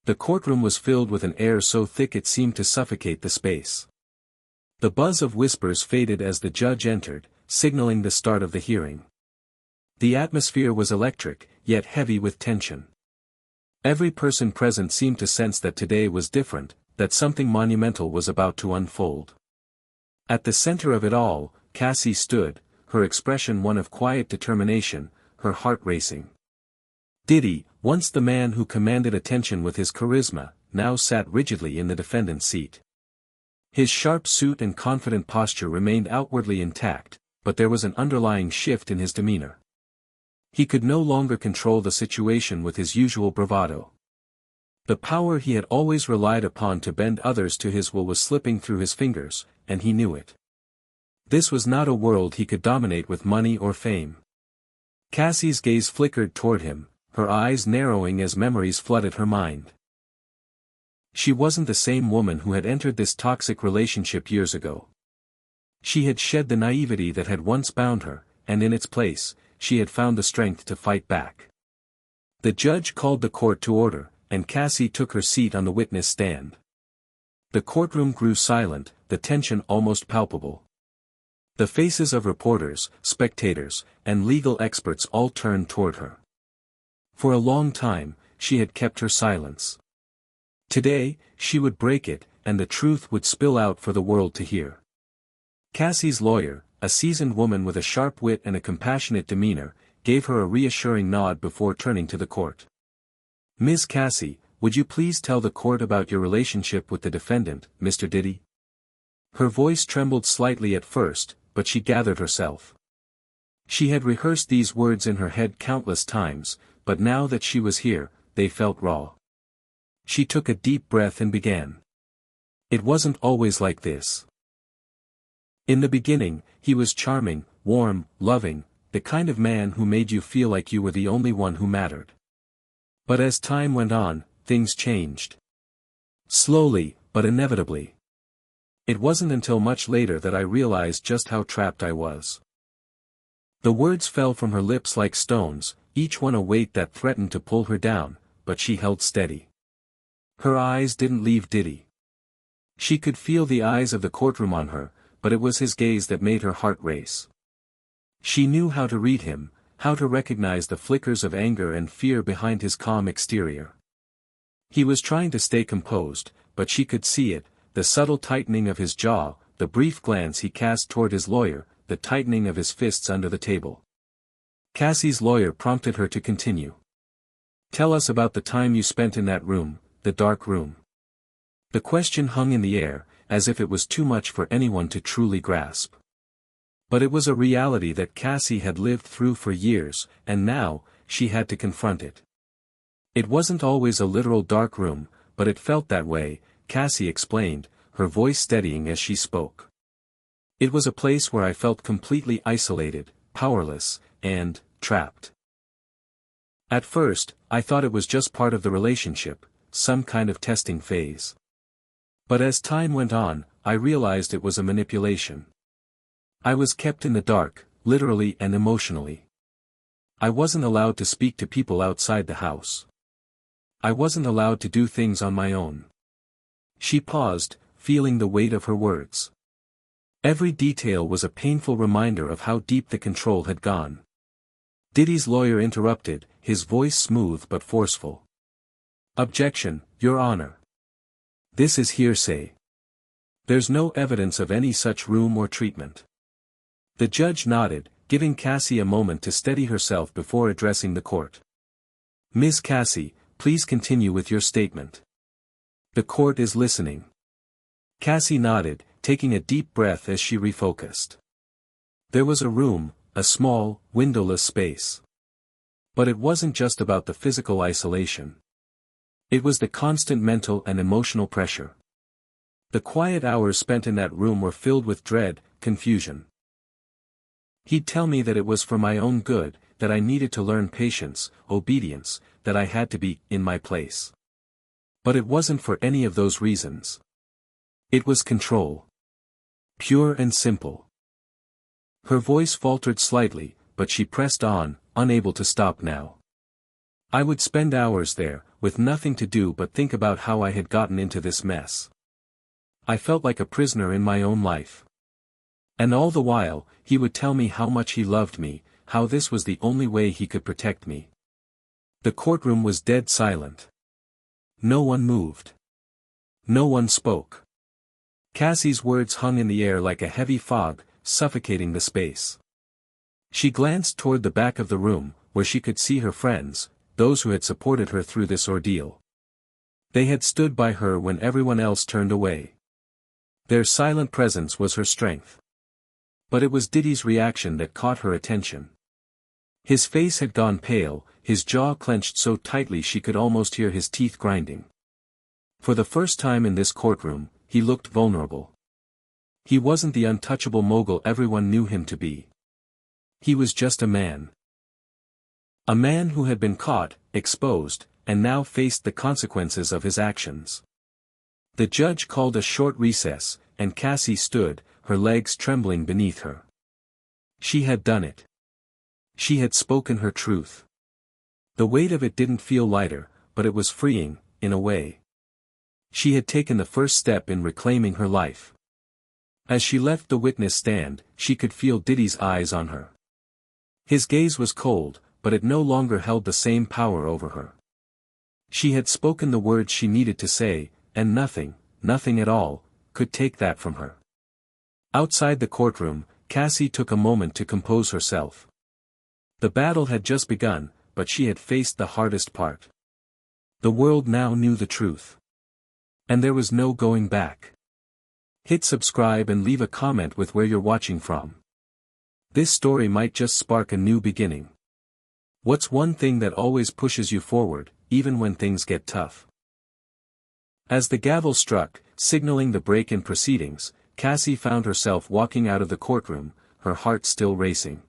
The courtroom was filled with an air so thick it seemed to suffocate the space. The buzz of whispers faded as the judge entered, signaling the start of the hearing. The atmosphere was electric, yet heavy with tension. Every person present seemed to sense that today was different, that something monumental was about to unfold. At the center of it all, Cassie stood, her expression one of quiet determination, her heart racing. Diddy, once the man who commanded attention with his charisma, now sat rigidly in the defendant's seat. His sharp suit and confident posture remained outwardly intact, but there was an underlying shift in his demeanor. He could no longer control the situation with his usual bravado. The power he had always relied upon to bend others to his will was slipping through his fingers, and he knew it. This was not a world he could dominate with money or fame. Cassie's gaze flickered toward him, her eyes narrowing as memories flooded her mind. She wasn't the same woman who had entered this toxic relationship years ago. She had shed the naivety that had once bound her, and in its place, she had found the strength to fight back. The judge called the court to order, and Cassie took her seat on the witness stand. The courtroom grew silent, the tension almost palpable. The faces of reporters, spectators, and legal experts all turned toward her. For a long time, she had kept her silence. Today, she would break it, and the truth would spill out for the world to hear. Cassie's lawyer, a seasoned woman with a sharp wit and a compassionate demeanor, gave her a reassuring nod before turning to the court. "Miss Cassie, would you please tell the court about your relationship with the defendant, Mr. Diddy?" Her voice trembled slightly at first, but she gathered herself. She had rehearsed these words in her head countless times, but now that she was here, they felt raw. She took a deep breath and began. "It wasn't always like this. In the beginning, he was charming, warm, loving, the kind of man who made you feel like you were the only one who mattered. But as time went on, things changed. Slowly, but inevitably. It wasn't until much later that I realized just how trapped I was." The words fell from her lips like stones, each one a weight that threatened to pull her down, but she held steady. Her eyes didn't leave Diddy. She could feel the eyes of the courtroom on her, but it was his gaze that made her heart race. She knew how to read him, how to recognize the flickers of anger and fear behind his calm exterior. He was trying to stay composed, but she could see it, the subtle tightening of his jaw, the brief glance he cast toward his lawyer, the tightening of his fists under the table. Cassie's lawyer prompted her to continue. "Tell us about the time you spent in that room, the dark room." The question hung in the air, as if it was too much for anyone to truly grasp. But it was a reality that Cassie had lived through for years, and now, she had to confront it. "It wasn't always a literal dark room, but it felt that way," Cassie explained, her voice steadying as she spoke. "It was a place where I felt completely isolated, powerless, and trapped. At first, I thought it was just part of the relationship, some kind of testing phase. But as time went on, I realized it was a manipulation. I was kept in the dark, literally and emotionally. I wasn't allowed to speak to people outside the house. I wasn't allowed to do things on my own." She paused, feeling the weight of her words. Every detail was a painful reminder of how deep the control had gone. Diddy's lawyer interrupted, his voice smooth but forceful. "Objection, Your Honor. This is hearsay. There's no evidence of any such room or treatment." The judge nodded, giving Cassie a moment to steady herself before addressing the court. "Miss Cassie, please continue with your statement. The court is listening." Cassie nodded, taking a deep breath as she refocused. There was a room, a small, windowless space. But it wasn't just about the physical isolation. It was the constant mental and emotional pressure. The quiet hours spent in that room were filled with dread, confusion. "He'd tell me that it was for my own good, that I needed to learn patience, obedience, that I had to be in my place. But it wasn't for any of those reasons. It was control. Pure and simple." Her voice faltered slightly, but she pressed on, unable to stop now. I would spend hours there, with nothing to do but think about how I had gotten into this mess. I felt like a prisoner in my own life. And all the while, he would tell me how much he loved me, how this was the only way he could protect me. The courtroom was dead silent. No one moved. No one spoke. Cassie's words hung in the air like a heavy fog, suffocating the space. She glanced toward the back of the room, where she could see her friends, those who had supported her through this ordeal. They had stood by her when everyone else turned away. Their silent presence was her strength. But it was Diddy's reaction that caught her attention. His face had gone pale, his jaw clenched so tightly she could almost hear his teeth grinding. For the first time in this courtroom, he looked vulnerable. He wasn't the untouchable mogul everyone knew him to be. He was just a man. A man who had been caught, exposed, and now faced the consequences of his actions. The judge called a short recess, and Cassie stood, her legs trembling beneath her. She had done it. She had spoken her truth. The weight of it didn't feel lighter, but it was freeing, in a way. She had taken the first step in reclaiming her life. As she left the witness stand, she could feel Diddy's eyes on her. His gaze was cold, but it no longer held the same power over her. She had spoken the words she needed to say, and nothing, nothing at all, could take that from her. Outside the courtroom, Cassie took a moment to compose herself. The battle had just begun, but she had faced the hardest part. The world now knew the truth. And there was no going back. Hit subscribe and leave a comment with where you're watching from. This story might just spark a new beginning. What's one thing that always pushes you forward, even when things get tough? As the gavel struck, signaling the break in proceedings, Cassie found herself walking out of the courtroom, her heart still racing.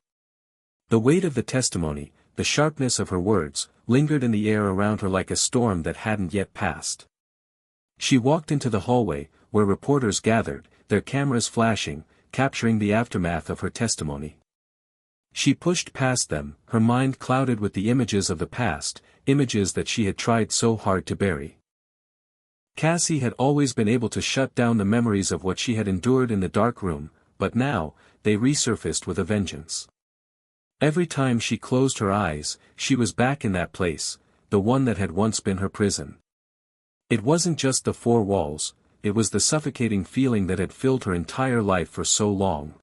The weight of the testimony, the sharpness of her words, lingered in the air around her like a storm that hadn't yet passed. She walked into the hallway, where reporters gathered, their cameras flashing, capturing the aftermath of her testimony. She pushed past them, her mind clouded with the images of the past, images that she had tried so hard to bury. Cassie had always been able to shut down the memories of what she had endured in the dark room, but now, they resurfaced with a vengeance. Every time she closed her eyes, she was back in that place, the one that had once been her prison. It wasn't just the four walls, it was the suffocating feeling that had filled her entire life for so long.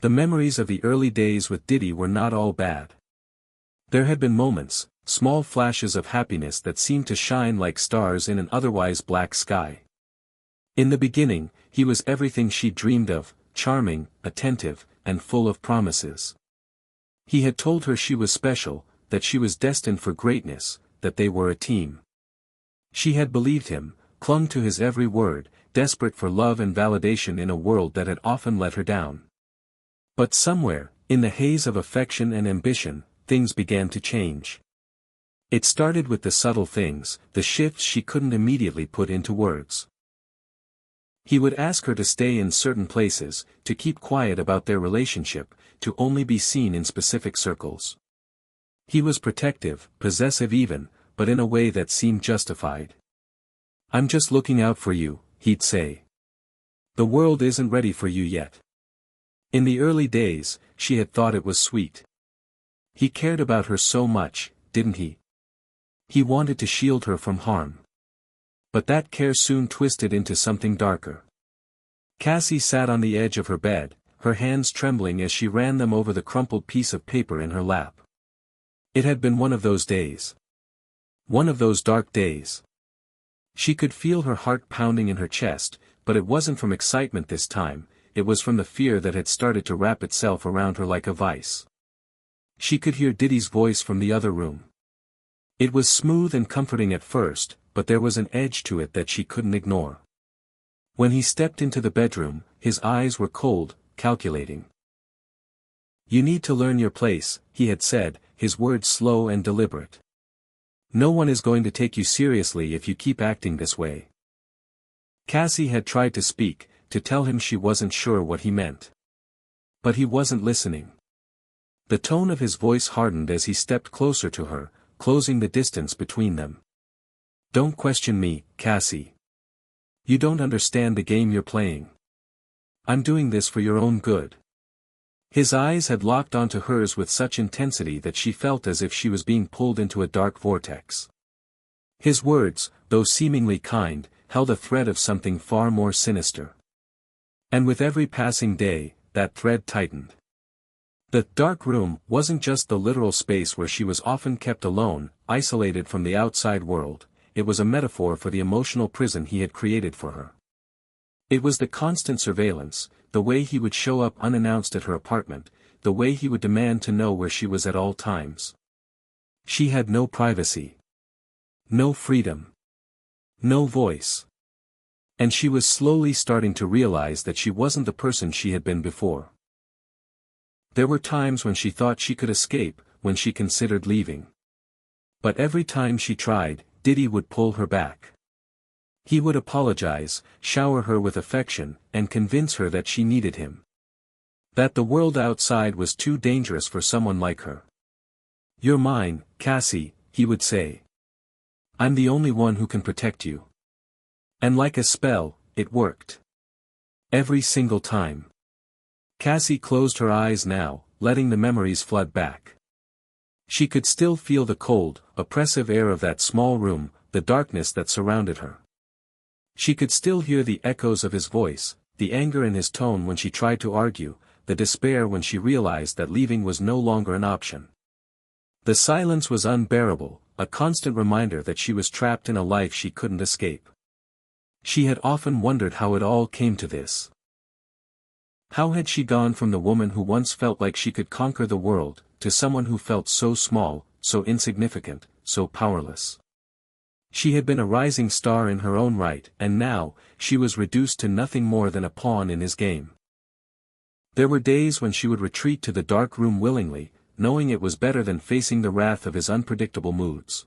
The memories of the early days with Diddy were not all bad. There had been moments, small flashes of happiness that seemed to shine like stars in an otherwise black sky. In the beginning, he was everything she dreamed of, charming, attentive, and full of promises. He had told her she was special, that she was destined for greatness, that they were a team. She had believed him, clung to his every word, desperate for love and validation in a world that had often let her down. But somewhere, in the haze of affection and ambition, things began to change. It started with the subtle things, the shifts she couldn't immediately put into words. He would ask her to stay in certain places, to keep quiet about their relationship, to only be seen in specific circles. He was protective, possessive even, but in a way that seemed justified. "I'm just looking out for you," he'd say. "The world isn't ready for you yet." In the early days, she had thought it was sweet. He cared about her so much, didn't he? He wanted to shield her from harm. But that care soon twisted into something darker. Cassie sat on the edge of her bed, her hands trembling as she ran them over the crumpled piece of paper in her lap. It had been one of those days. One of those dark days. She could feel her heart pounding in her chest, but it wasn't from excitement this time, it was from the fear that had started to wrap itself around her like a vice. She could hear Diddy's voice from the other room. It was smooth and comforting at first, but there was an edge to it that she couldn't ignore. When he stepped into the bedroom, his eyes were cold, calculating. "You need to learn your place," he had said, his words slow and deliberate. "No one is going to take you seriously if you keep acting this way." Cassie had tried to speak, to tell him she wasn't sure what he meant. But he wasn't listening. The tone of his voice hardened as he stepped closer to her, closing the distance between them. "Don't question me, Cassie. You don't understand the game you're playing. I'm doing this for your own good." His eyes had locked onto hers with such intensity that she felt as if she was being pulled into a dark vortex. His words, though seemingly kind, held a thread of something far more sinister. And with every passing day, that thread tightened. The dark room wasn't just the literal space where she was often kept alone, isolated from the outside world. It was a metaphor for the emotional prison he had created for her. It was the constant surveillance, the way he would show up unannounced at her apartment, the way he would demand to know where she was at all times. She had no privacy. No freedom. No voice. And she was slowly starting to realize that she wasn't the person she had been before. There were times when she thought she could escape, when she considered leaving. But every time she tried, Diddy would pull her back. He would apologize, shower her with affection, and convince her that she needed him. That the world outside was too dangerous for someone like her. "You're mine, Cassie," he would say. "I'm the only one who can protect you." And like a spell, it worked. Every single time. Cassie closed her eyes now, letting the memories flood back. She could still feel the cold, oppressive air of that small room, the darkness that surrounded her. She could still hear the echoes of his voice, the anger in his tone when she tried to argue, the despair when she realized that leaving was no longer an option. The silence was unbearable, a constant reminder that she was trapped in a life she couldn't escape. She had often wondered how it all came to this. How had she gone from the woman who once felt like she could conquer the world, to someone who felt so small, so insignificant, so powerless? She had been a rising star in her own right, and now, she was reduced to nothing more than a pawn in his game. There were days when she would retreat to the dark room willingly, knowing it was better than facing the wrath of his unpredictable moods.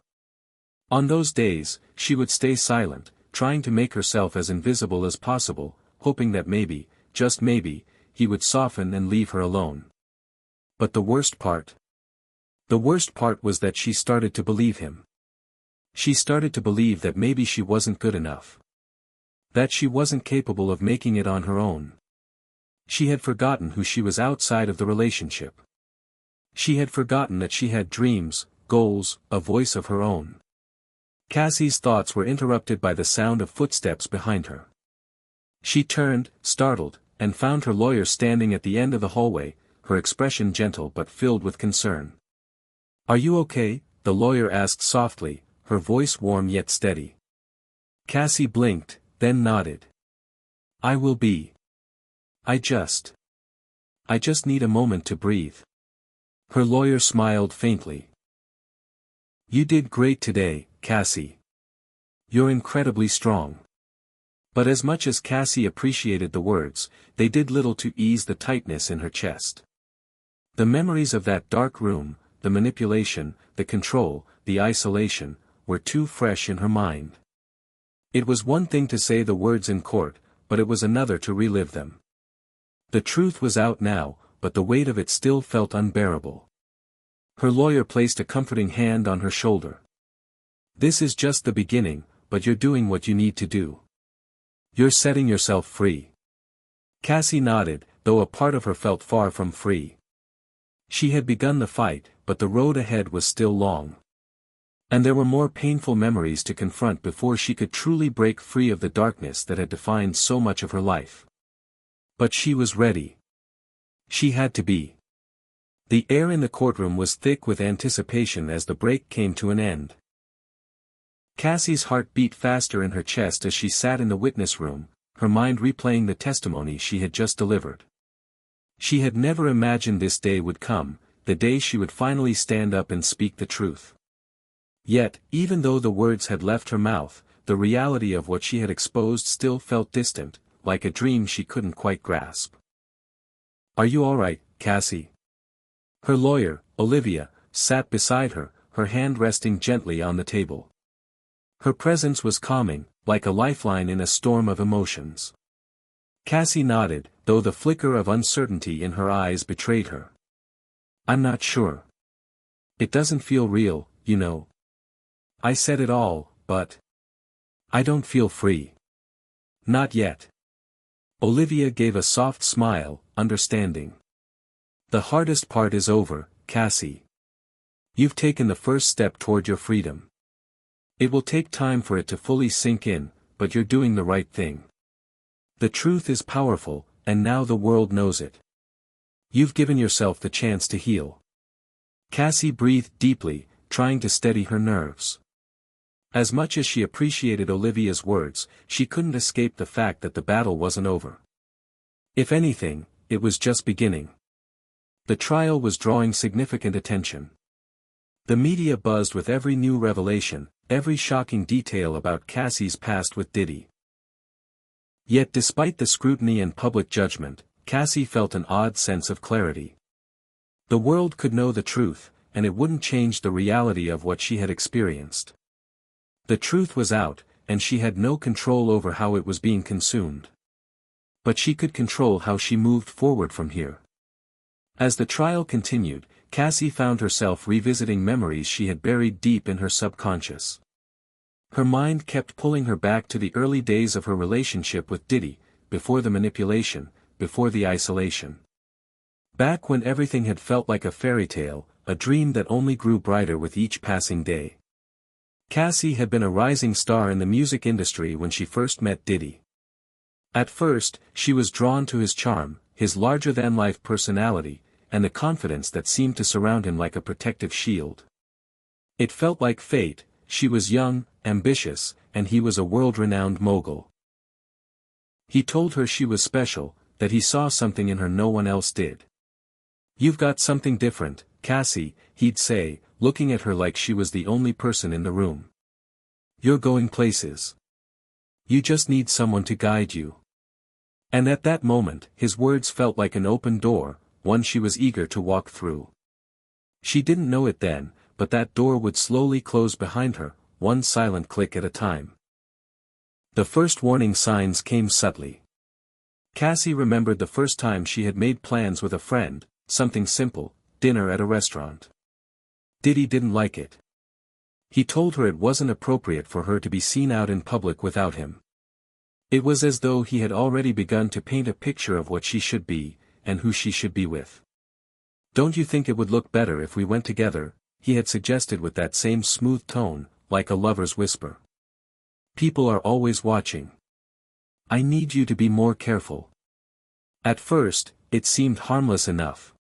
On those days, she would stay silent, trying to make herself as invisible as possible, hoping that maybe, just maybe, he would soften and leave her alone. But the worst part? The worst part was that she started to believe him. She started to believe that maybe she wasn't good enough. That she wasn't capable of making it on her own. She had forgotten who she was outside of the relationship. She had forgotten that she had dreams, goals, a voice of her own. Cassie's thoughts were interrupted by the sound of footsteps behind her. She turned, startled, and found her lawyer standing at the end of the hallway, her expression gentle but filled with concern. "Are you okay?" the lawyer asked softly, her voice warm yet steady. Cassie blinked, then nodded. "I will be. I just need a moment to breathe." Her lawyer smiled faintly. "You did great today, Cassie. You're incredibly strong." But as much as Cassie appreciated the words, they did little to ease the tightness in her chest. The memories of that dark room, the manipulation, the control, the isolation, were too fresh in her mind. It was one thing to say the words in court, but it was another to relive them. The truth was out now, but the weight of it still felt unbearable. Her lawyer placed a comforting hand on her shoulder. "This is just the beginning, but you're doing what you need to do. You're setting yourself free." Cassie nodded, though a part of her felt far from free. She had begun the fight, but the road ahead was still long. And there were more painful memories to confront before she could truly break free of the darkness that had defined so much of her life. But she was ready. She had to be. The air in the courtroom was thick with anticipation as the break came to an end. Cassie's heart beat faster in her chest as she sat in the witness room, her mind replaying the testimony she had just delivered. She had never imagined this day would come, the day she would finally stand up and speak the truth. Yet, even though the words had left her mouth, the reality of what she had exposed still felt distant, like a dream she couldn't quite grasp. "Are you all right, Cassie?" Her lawyer, Olivia, sat beside her, her hand resting gently on the table. Her presence was calming, like a lifeline in a storm of emotions. Cassie nodded, though the flicker of uncertainty in her eyes betrayed her. "I'm not sure. It doesn't feel real, you know. I said it all, but I don't feel free. Not yet. Olivia gave a soft smile, understanding. The hardest part is over, Cassie. You've taken the first step toward your freedom. It will take time for it to fully sink in, but you're doing the right thing. The truth is powerful, and now the world knows it. You've given yourself the chance to heal. Cassie breathed deeply, trying to steady her nerves. As much as she appreciated Olivia's words, she couldn't escape the fact that the battle wasn't over. If anything, it was just beginning. The trial was drawing significant attention. The media buzzed with every new revelation, every shocking detail about Cassie's past with Diddy. Yet despite the scrutiny and public judgment, Cassie felt an odd sense of clarity. The world could know the truth, and it wouldn't change the reality of what she had experienced. The truth was out, and she had no control over how it was being consumed. But she could control how she moved forward from here. As the trial continued, Cassie found herself revisiting memories she had buried deep in her subconscious. Her mind kept pulling her back to the early days of her relationship with Diddy, before the manipulation, before the isolation. Back when everything had felt like a fairy tale, a dream that only grew brighter with each passing day. Cassie had been a rising star in the music industry when she first met Diddy. At first, she was drawn to his charm, his larger-than-life personality, and the confidence that seemed to surround him like a protective shield. It felt like fate. She was young, ambitious, and he was a world-renowned mogul. He told her she was special, that he saw something in her no one else did. "You've got something different, Cassie," he'd say, looking at her like she was the only person in the room. "You're going places. You just need someone to guide you." And at that moment, his words felt like an open door, one she was eager to walk through. She didn't know it then, but that door would slowly close behind her, one silent click at a time. The first warning signs came subtly. Cassie remembered the first time she had made plans with a friend, something simple, dinner at a restaurant. Diddy didn't like it. He told her it wasn't appropriate for her to be seen out in public without him. It was as though he had already begun to paint a picture of what she should be, and who she should be with. "Don't you think it would look better if we went together?" he had suggested with that same smooth tone, like a lover's whisper. "People are always watching. I need you to be more careful." At first, it seemed harmless enough.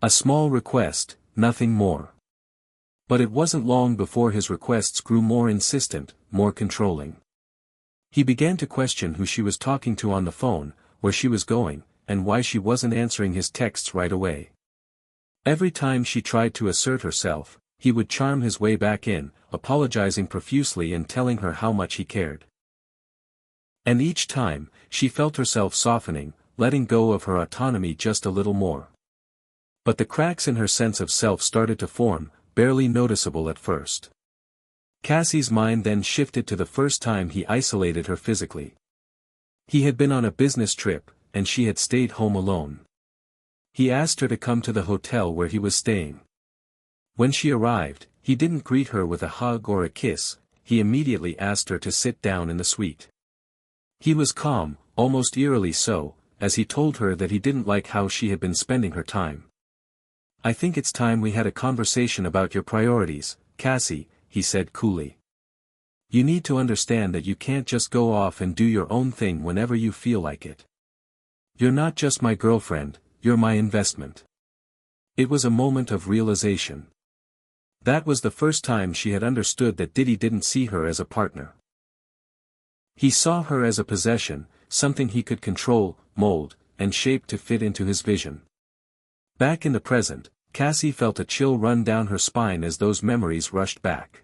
A small request, nothing more. But it wasn't long before his requests grew more insistent, more controlling. He began to question who she was talking to on the phone, where she was going, and why she wasn't answering his texts right away. Every time she tried to assert herself, he would charm his way back in, apologizing profusely and telling her how much he cared. And each time, she felt herself softening, letting go of her autonomy just a little more. But the cracks in her sense of self started to form, barely noticeable at first. Cassie's mind then shifted to the first time he isolated her physically. He had been on a business trip, and she had stayed home alone. He asked her to come to the hotel where he was staying. When she arrived, he didn't greet her with a hug or a kiss, he immediately asked her to sit down in the suite. He was calm, almost eerily so, as he told her that he didn't like how she had been spending her time. "I think it's time we had a conversation about your priorities, Cassie," he said coolly. "You need to understand that you can't just go off and do your own thing whenever you feel like it. You're not just my girlfriend, you're my investment." It was a moment of realization. That was the first time she had understood that Diddy didn't see her as a partner. He saw her as a possession, something he could control, mold, and shape to fit into his vision. Back in the present, Cassie felt a chill run down her spine as those memories rushed back.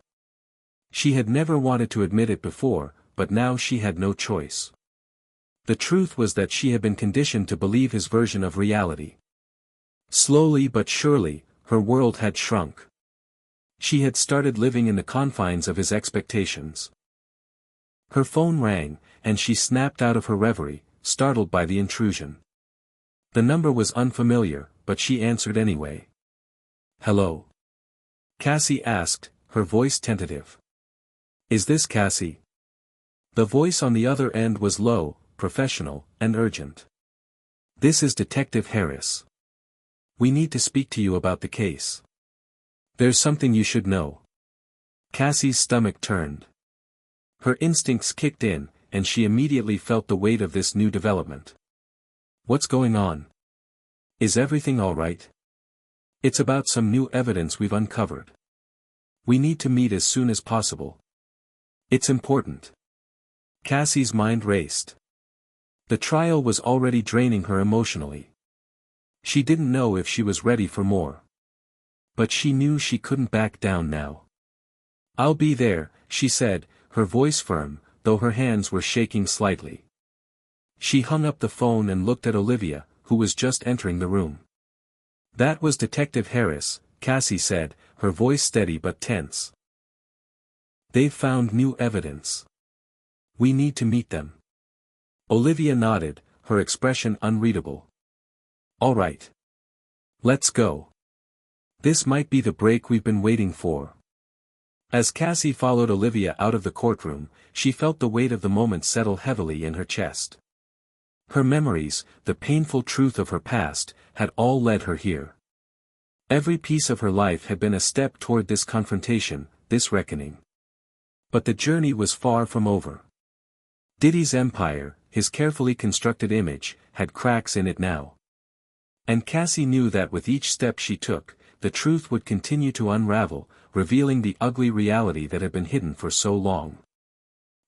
She had never wanted to admit it before, but now she had no choice. The truth was that she had been conditioned to believe his version of reality. Slowly but surely, her world had shrunk. She had started living in the confines of his expectations. Her phone rang, and she snapped out of her reverie, startled by the intrusion. The number was unfamiliar, but she answered anyway. "Hello. Cassie asked, her voice tentative. Is this Cassie? The voice on the other end was low, professional, and urgent. This is Detective Harris. We need to speak to you about the case. There's something you should know. Cassie's stomach turned. Her instincts kicked in, and she immediately felt the weight of this new development. What's going on? Is everything all right? It's about some new evidence we've uncovered. We need to meet as soon as possible. It's important. Cassie's mind raced. The trial was already draining her emotionally. She didn't know if she was ready for more. But she knew she couldn't back down now. I'll be there, she said, her voice firm, though her hands were shaking slightly. She hung up the phone and looked at Olivia, who was just entering the room. That was Detective Harris, Cassie said, her voice steady but tense. They've found new evidence. We need to meet them. Olivia nodded, her expression unreadable. All right. Let's go. This might be the break we've been waiting for. As Cassie followed Olivia out of the courtroom, she felt the weight of the moment settle heavily in her chest. Her memories, the painful truth of her past, had all led her here. Every piece of her life had been a step toward this confrontation, this reckoning. But the journey was far from over. Diddy's empire, his carefully constructed image, had cracks in it now. And Cassie knew that with each step she took, the truth would continue to unravel, revealing the ugly reality that had been hidden for so long.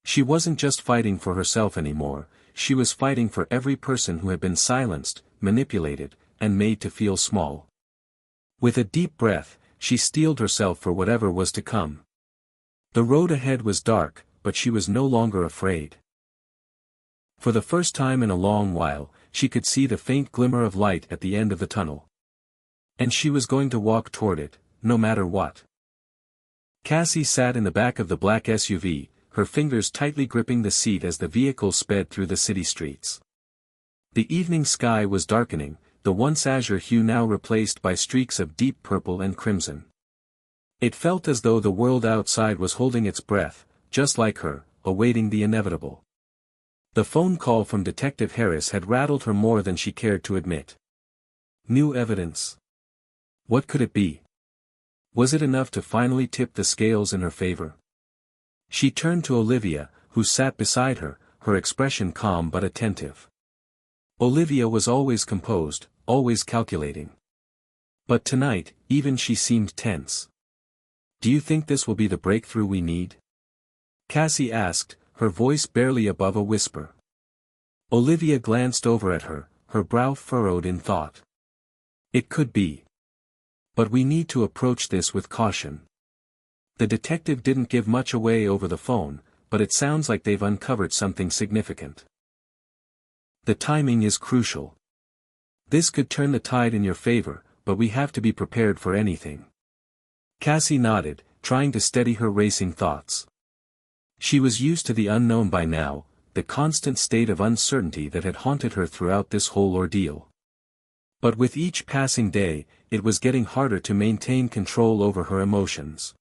She wasn't just fighting for herself anymore, she was fighting for every person who had been silenced, manipulated, and made to feel small. With a deep breath, she steeled herself for whatever was to come. The road ahead was dark, but she was no longer afraid. For the first time in a long while, she could see the faint glimmer of light at the end of the tunnel. And she was going to walk toward it, no matter what. Cassie sat in the back of the black SUV, her fingers tightly gripping the seat as the vehicle sped through the city streets. The evening sky was darkening, the once azure hue now replaced by streaks of deep purple and crimson. It felt as though the world outside was holding its breath, just like her, awaiting the inevitable. The phone call from Detective Harris had rattled her more than she cared to admit. New evidence. What could it be? Was it enough to finally tip the scales in her favor? She turned to Olivia, who sat beside her, her expression calm but attentive. Olivia was always composed, always calculating. But tonight, even she seemed tense. Do you think this will be the breakthrough we need? Cassie asked, her voice barely above a whisper. Olivia glanced over at her, her brow furrowed in thought. It could be. But we need to approach this with caution. The detective didn't give much away over the phone, but it sounds like they've uncovered something significant. The timing is crucial. This could turn the tide in your favor, but we have to be prepared for anything. Cassie nodded, trying to steady her racing thoughts. She was used to the unknown by now, the constant state of uncertainty that had haunted her throughout this whole ordeal. But with each passing day, it was getting harder to maintain control over her emotions.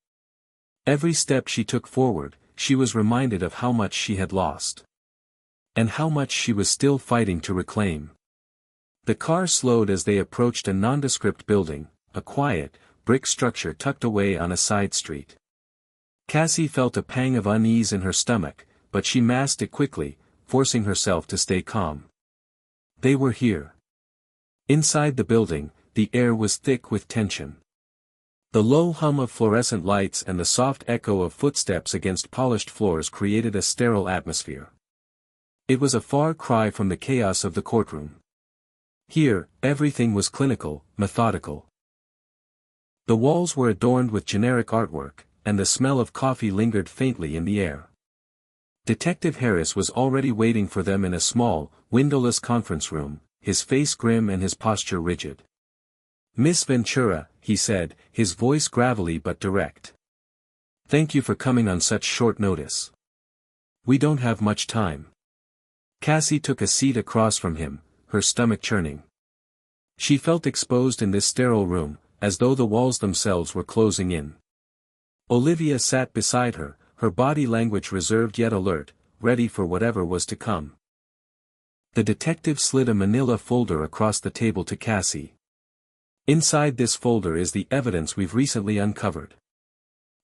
Every step she took forward, she was reminded of how much she had lost. And how much she was still fighting to reclaim. The car slowed as they approached a nondescript building, a quiet, brick structure tucked away on a side street. Cassie felt a pang of unease in her stomach, but she masked it quickly, forcing herself to stay calm. They were here. Inside the building, the air was thick with tension. The low hum of fluorescent lights and the soft echo of footsteps against polished floors created a sterile atmosphere. It was a far cry from the chaos of the courtroom. Here, everything was clinical, methodical. The walls were adorned with generic artwork, and the smell of coffee lingered faintly in the air. Detective Harris was already waiting for them in a small, windowless conference room, his face grim and his posture rigid. Miss Ventura, he said, his voice gravelly but direct. Thank you for coming on such short notice. We don't have much time. Cassie took a seat across from him, her stomach churning. She felt exposed in this sterile room, as though the walls themselves were closing in. Olivia sat beside her, her body language reserved yet alert, ready for whatever was to come. The detective slid a manila folder across the table to Cassie. Inside this folder is the evidence we've recently uncovered.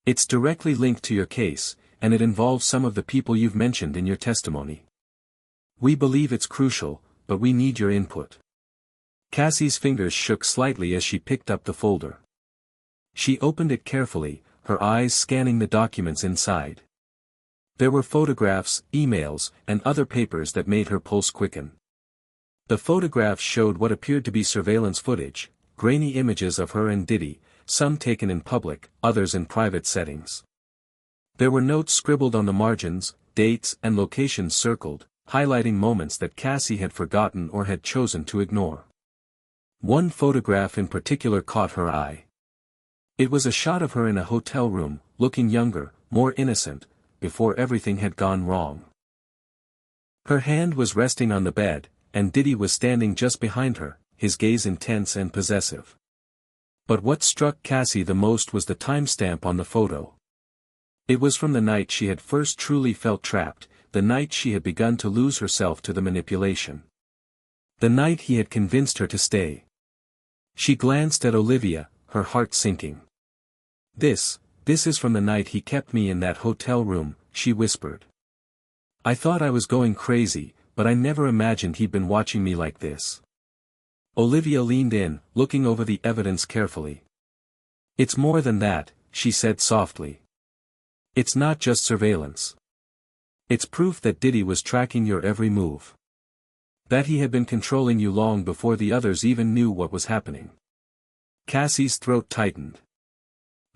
It's directly linked to your case, and it involves some of the people you've mentioned in your testimony. We believe it's crucial, but we need your input. Cassie's fingers shook slightly as she picked up the folder. She opened it carefully, her eyes scanning the documents inside. There were photographs, emails, and other papers that made her pulse quicken. The photographs showed what appeared to be surveillance footage, grainy images of her and Diddy, some taken in public, others in private settings. There were notes scribbled on the margins, dates and locations circled, highlighting moments that Cassie had forgotten or had chosen to ignore. One photograph in particular caught her eye. It was a shot of her in a hotel room, looking younger, more innocent, before everything had gone wrong. Her hand was resting on the bed, and Diddy was standing just behind her, his gaze intense and possessive. But what struck Cassie the most was the timestamp on the photo. It was from the night she had first truly felt trapped, the night she had begun to lose herself to the manipulation. The night he had convinced her to stay. She glanced at Olivia, her heart sinking. This is from the night he kept me in that hotel room, she whispered. I thought I was going crazy, but I never imagined he'd been watching me like this. Olivia leaned in, looking over the evidence carefully. It's more than that, she said softly. It's not just surveillance. It's proof that Diddy was tracking your every move. That he had been controlling you long before the others even knew what was happening. Cassie's throat tightened.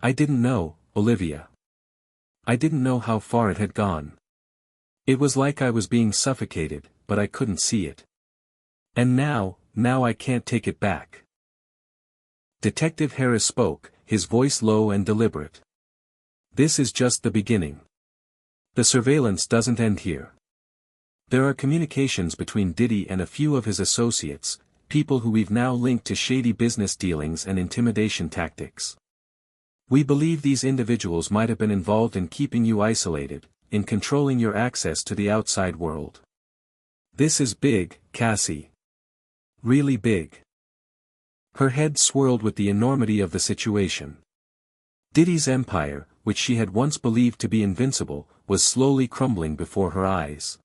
I didn't know, Olivia. I didn't know how far it had gone. It was like I was being suffocated, but I couldn't see it. And now I can't take it back. Detective Harris spoke, his voice low and deliberate. This is just the beginning. The surveillance doesn't end here. There are communications between Diddy and a few of his associates, people who we've now linked to shady business dealings and intimidation tactics. We believe these individuals might have been involved in keeping you isolated, in controlling your access to the outside world. This is big, Cassie. Really big. Her head swirled with the enormity of the situation. Diddy's empire, which she had once believed to be invincible, was slowly crumbling before her eyes.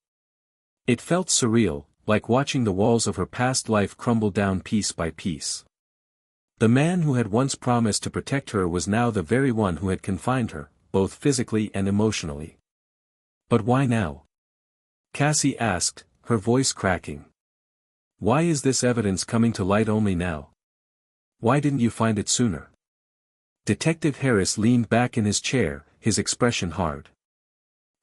It felt surreal, like watching the walls of her past life crumble down piece by piece. The man who had once promised to protect her was now the very one who had confined her, both physically and emotionally. But why now? Cassie asked, her voice cracking. Why is this evidence coming to light only now? Why didn't you find it sooner? Detective Harris leaned back in his chair, his expression hard.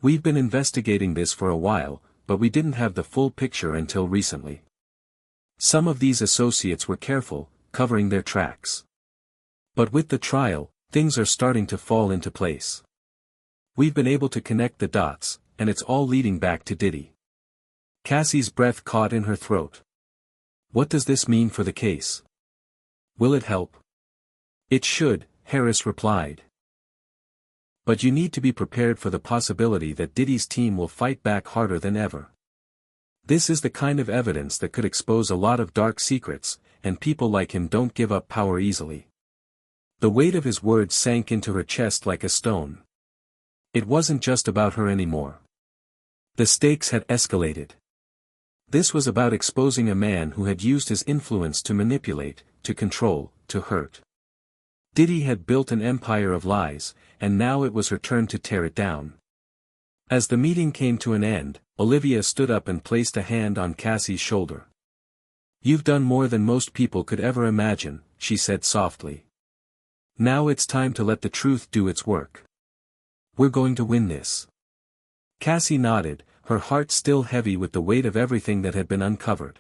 We've been investigating this for a while, but we didn't have the full picture until recently. Some of these associates were careful, covering their tracks. But with the trial, things are starting to fall into place. We've been able to connect the dots, and it's all leading back to Diddy. Cassie's breath caught in her throat. What does this mean for the case? Will it help? It should, Harris replied. But you need to be prepared for the possibility that Diddy's team will fight back harder than ever. This is the kind of evidence that could expose a lot of dark secrets, and people like him don't give up power easily. The weight of his words sank into her chest like a stone. It wasn't just about her anymore. The stakes had escalated. This was about exposing a man who had used his influence to manipulate, to control, to hurt. Diddy had built an empire of lies, and now it was her turn to tear it down. As the meeting came to an end, Olivia stood up and placed a hand on Cassie's shoulder. You've done more than most people could ever imagine, she said softly. Now it's time to let the truth do its work. We're going to win this. Cassie nodded, her heart still heavy with the weight of everything that had been uncovered.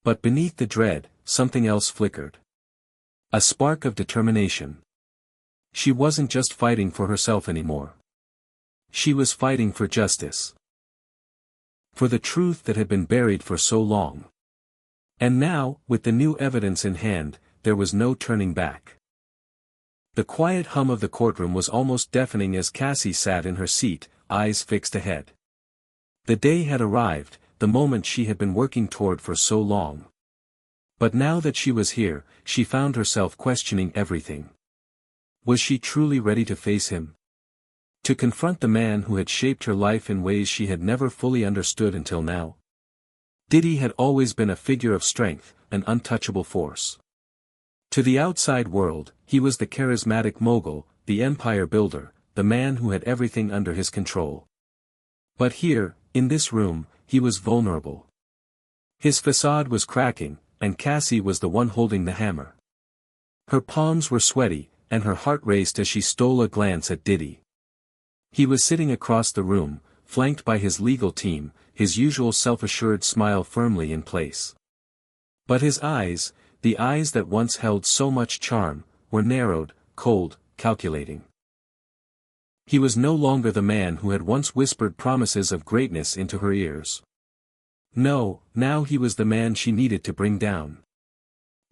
But beneath the dread, something else flickered. A spark of determination. She wasn't just fighting for herself anymore. She was fighting for justice. For the truth that had been buried for so long. And now, with the new evidence in hand, there was no turning back. The quiet hum of the courtroom was almost deafening as Cassie sat in her seat, eyes fixed ahead. The day had arrived, the moment she had been working toward for so long. But now that she was here, she found herself questioning everything. Was she truly ready to face him? To confront the man who had shaped her life in ways she had never fully understood until now? Diddy had always been a figure of strength, an untouchable force. To the outside world, he was the charismatic mogul, the empire builder, the man who had everything under his control. But here, in this room, he was vulnerable. His facade was cracking, and Cassie was the one holding the hammer. Her palms were sweaty, and her heart raced as she stole a glance at Diddy. He was sitting across the room, flanked by his legal team, his usual self-assured smile firmly in place. But his eyes, the eyes that once held so much charm, were narrowed, cold, calculating. He was no longer the man who had once whispered promises of greatness into her ears. No, now he was the man she needed to bring down.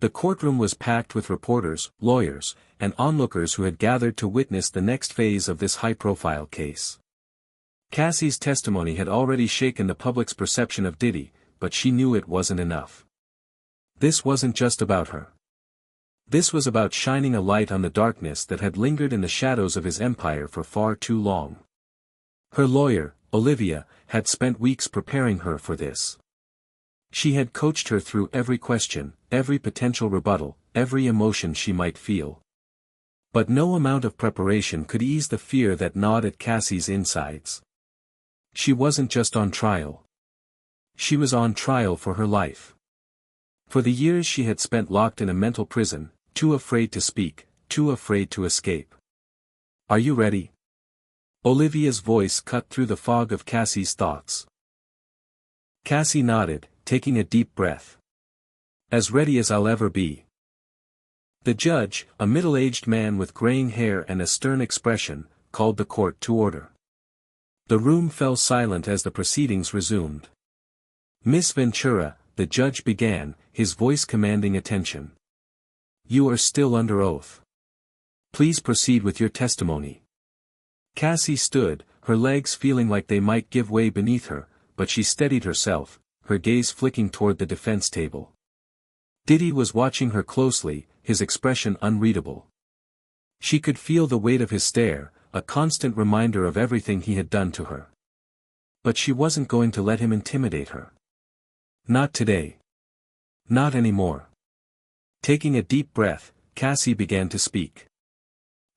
The courtroom was packed with reporters, lawyers, and onlookers who had gathered to witness the next phase of this high-profile case. Cassie's testimony had already shaken the public's perception of Diddy, but she knew it wasn't enough. This wasn't just about her. This was about shining a light on the darkness that had lingered in the shadows of his empire for far too long. Her lawyer, Olivia, had spent weeks preparing her for this. She had coached her through every question, every potential rebuttal, every emotion she might feel. But no amount of preparation could ease the fear that gnawed at Cassie's insides. She wasn't just on trial. She was on trial for her life. For the years she had spent locked in a mental prison, too afraid to speak, too afraid to escape. "Are you ready?" Olivia's voice cut through the fog of Cassie's thoughts. Cassie nodded, taking a deep breath. "As ready as I'll ever be." The judge, a middle-aged man with graying hair and a stern expression, called the court to order. The room fell silent as the proceedings resumed. "Miss Ventura," the judge began, his voice commanding attention. "You are still under oath. Please proceed with your testimony." Cassie stood, her legs feeling like they might give way beneath her, but she steadied herself, her gaze flicking toward the defense table. Diddy was watching her closely, his expression unreadable. She could feel the weight of his stare, a constant reminder of everything he had done to her. But she wasn't going to let him intimidate her. Not today. Not anymore. Taking a deep breath, Cassie began to speak.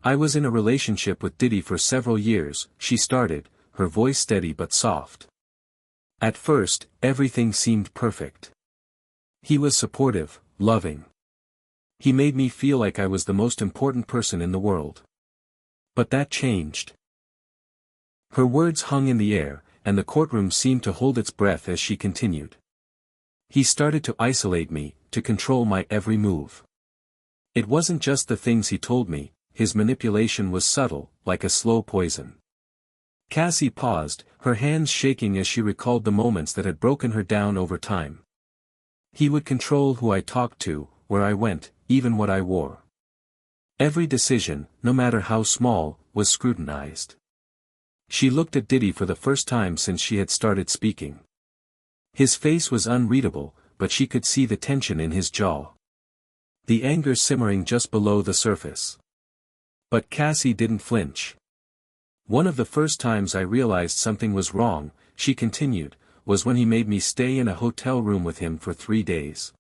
"I was in a relationship with Diddy for several years," she started, her voice steady but soft. "At first, everything seemed perfect. He was supportive, loving. He made me feel like I was the most important person in the world. But that changed." Her words hung in the air, and the courtroom seemed to hold its breath as she continued. "He started to isolate me, to control my every move. It wasn't just the things he told me, his manipulation was subtle, like a slow poison." Cassie paused, her hands shaking as she recalled the moments that had broken her down over time. "He would control who I talked to, where I went, even what I wore. Every decision, no matter how small, was scrutinized." She looked at Diddy for the first time since she had started speaking. His face was unreadable, but she could see the tension in his jaw. The anger simmering just below the surface. But Cassie didn't flinch. "One of the first times I realized something was wrong," she continued, "was when he made me stay in a hotel room with him for 3 days.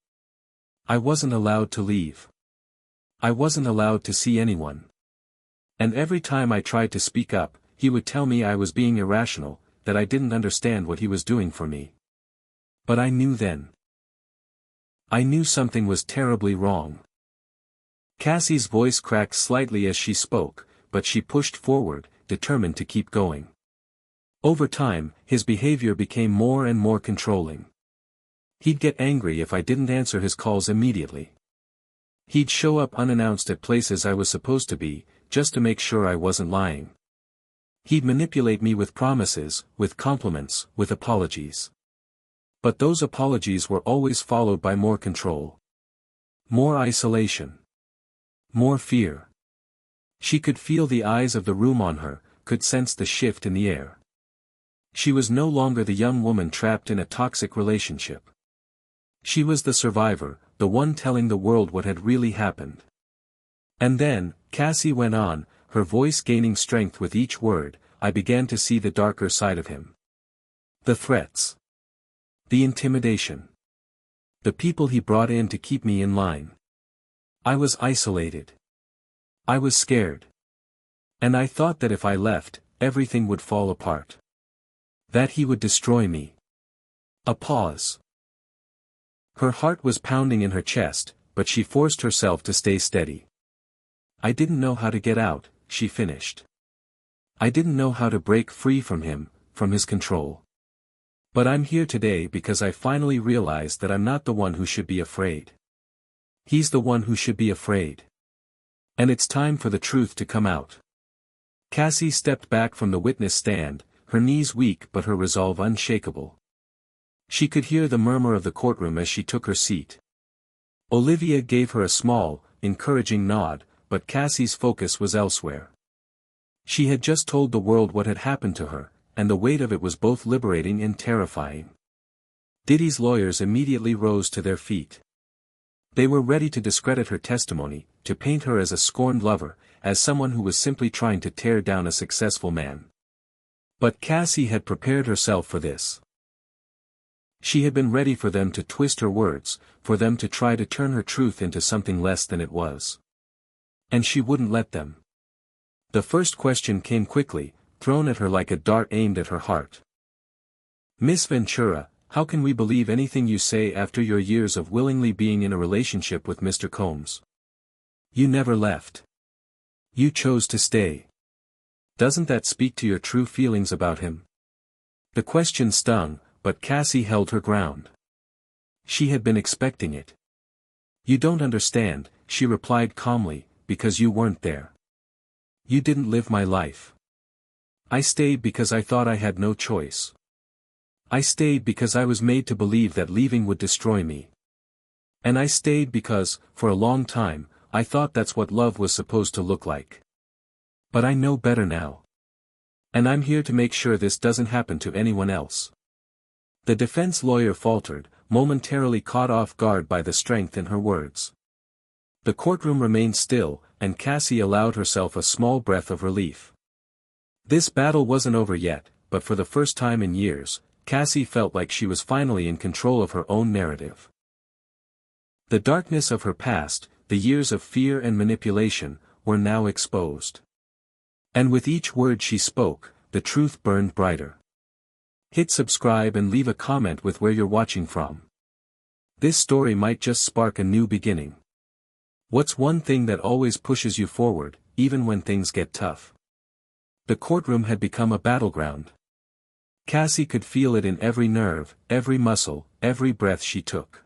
I wasn't allowed to leave. I wasn't allowed to see anyone. And every time I tried to speak up, he would tell me I was being irrational, that I didn't understand what he was doing for me. But I knew then. I knew something was terribly wrong." Cassie's voice cracked slightly as she spoke, but she pushed forward, determined to keep going. "Over time, his behavior became more and more controlling. He'd get angry if I didn't answer his calls immediately. He'd show up unannounced at places I was supposed to be, just to make sure I wasn't lying. He'd manipulate me with promises, with compliments, with apologies. But those apologies were always followed by more control. More isolation. More fear. She could feel the eyes of the room on her, could sense the shift in the air. She was no longer the young woman trapped in a toxic relationship. She was the survivor, the one telling the world what had really happened. And then, Cassie went on, her voice gaining strength with each word, I began to see the darker side of him. The threats. The intimidation. The people he brought in to keep me in line. I was isolated. I was scared. And I thought that if I left, everything would fall apart. That he would destroy me. A pause. Her heart was pounding in her chest, but she forced herself to stay steady. I didn't know how to get out, she finished. I didn't know how to break free from him, from his control. But I'm here today because I finally realized that I'm not the one who should be afraid. He's the one who should be afraid. And it's time for the truth to come out. Cassie stepped back from the witness stand, her knees weak but her resolve unshakable. She could hear the murmur of the courtroom as she took her seat. Olivia gave her a small, encouraging nod, but Cassie's focus was elsewhere. She had just told the world what had happened to her, and the weight of it was both liberating and terrifying. Diddy's lawyers immediately rose to their feet. They were ready to discredit her testimony, to paint her as a scorned lover, as someone who was simply trying to tear down a successful man. But Cassie had prepared herself for this. She had been ready for them to twist her words, for them to try to turn her truth into something less than it was. And she wouldn't let them. The first question came quickly, thrown at her like a dart aimed at her heart. Miss Ventura, how can we believe anything you say after your years of willingly being in a relationship with Mr. Combs? You never left. You chose to stay. Doesn't that speak to your true feelings about him? The question stung, but Cassie held her ground. She had been expecting it. You don't understand, she replied calmly, because you weren't there. You didn't live my life. I stayed because I thought I had no choice. I stayed because I was made to believe that leaving would destroy me. And I stayed because, for a long time, I thought that's what love was supposed to look like. But I know better now. And I'm here to make sure this doesn't happen to anyone else. The defense lawyer faltered, momentarily caught off guard by the strength in her words. The courtroom remained still, and Cassie allowed herself a small breath of relief. This battle wasn't over yet, but for the first time in years, Cassie felt like she was finally in control of her own narrative. The darkness of her past, the years of fear and manipulation, were now exposed. And with each word she spoke, the truth burned brighter. Hit subscribe and leave a comment with where you're watching from. This story might just spark a new beginning. What's one thing that always pushes you forward, even when things get tough? The courtroom had become a battleground. Cassie could feel it in every nerve, every muscle, every breath she took.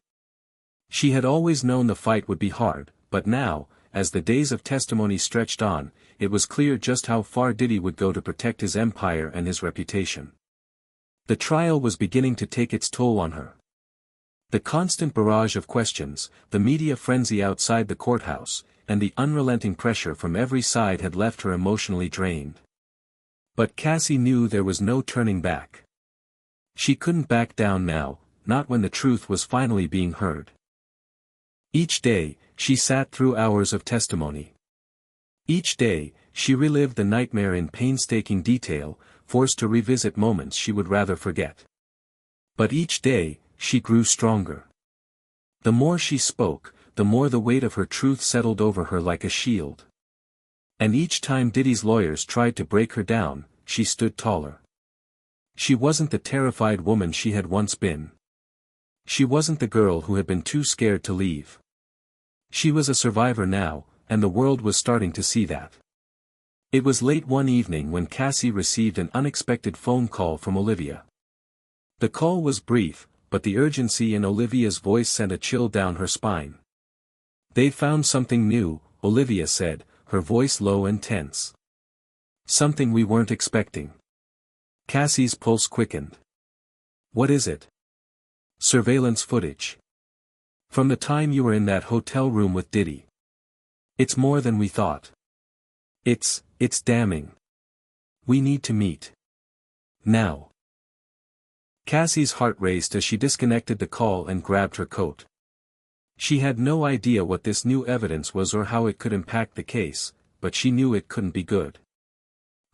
She had always known the fight would be hard, but now, as the days of testimony stretched on, it was clear just how far Diddy would go to protect his empire and his reputation. The trial was beginning to take its toll on her. The constant barrage of questions, the media frenzy outside the courthouse, and the unrelenting pressure from every side had left her emotionally drained. But Cassie knew there was no turning back. She couldn't back down now, not when the truth was finally being heard. Each day, she sat through hours of testimony. Each day, she relived the nightmare in painstaking detail, forced to revisit moments she would rather forget. But each day, she grew stronger. The more she spoke, the more the weight of her truth settled over her like a shield. And each time Diddy's lawyers tried to break her down, she stood taller. She wasn't the terrified woman she had once been. She wasn't the girl who had been too scared to leave. She was a survivor now, and the world was starting to see that. It was late one evening when Cassie received an unexpected phone call from Olivia. The call was brief, but the urgency in Olivia's voice sent a chill down her spine. "They've found something new," Olivia said, her voice low and tense. "Something we weren't expecting." Cassie's pulse quickened. "What is it?" "Surveillance footage. From the time you were in that hotel room with Diddy. It's more than we thought. It's damning. We need to meet. Now. Cassie's heart raced as she disconnected the call and grabbed her coat. She had no idea what this new evidence was or how it could impact the case, but she knew it couldn't be good.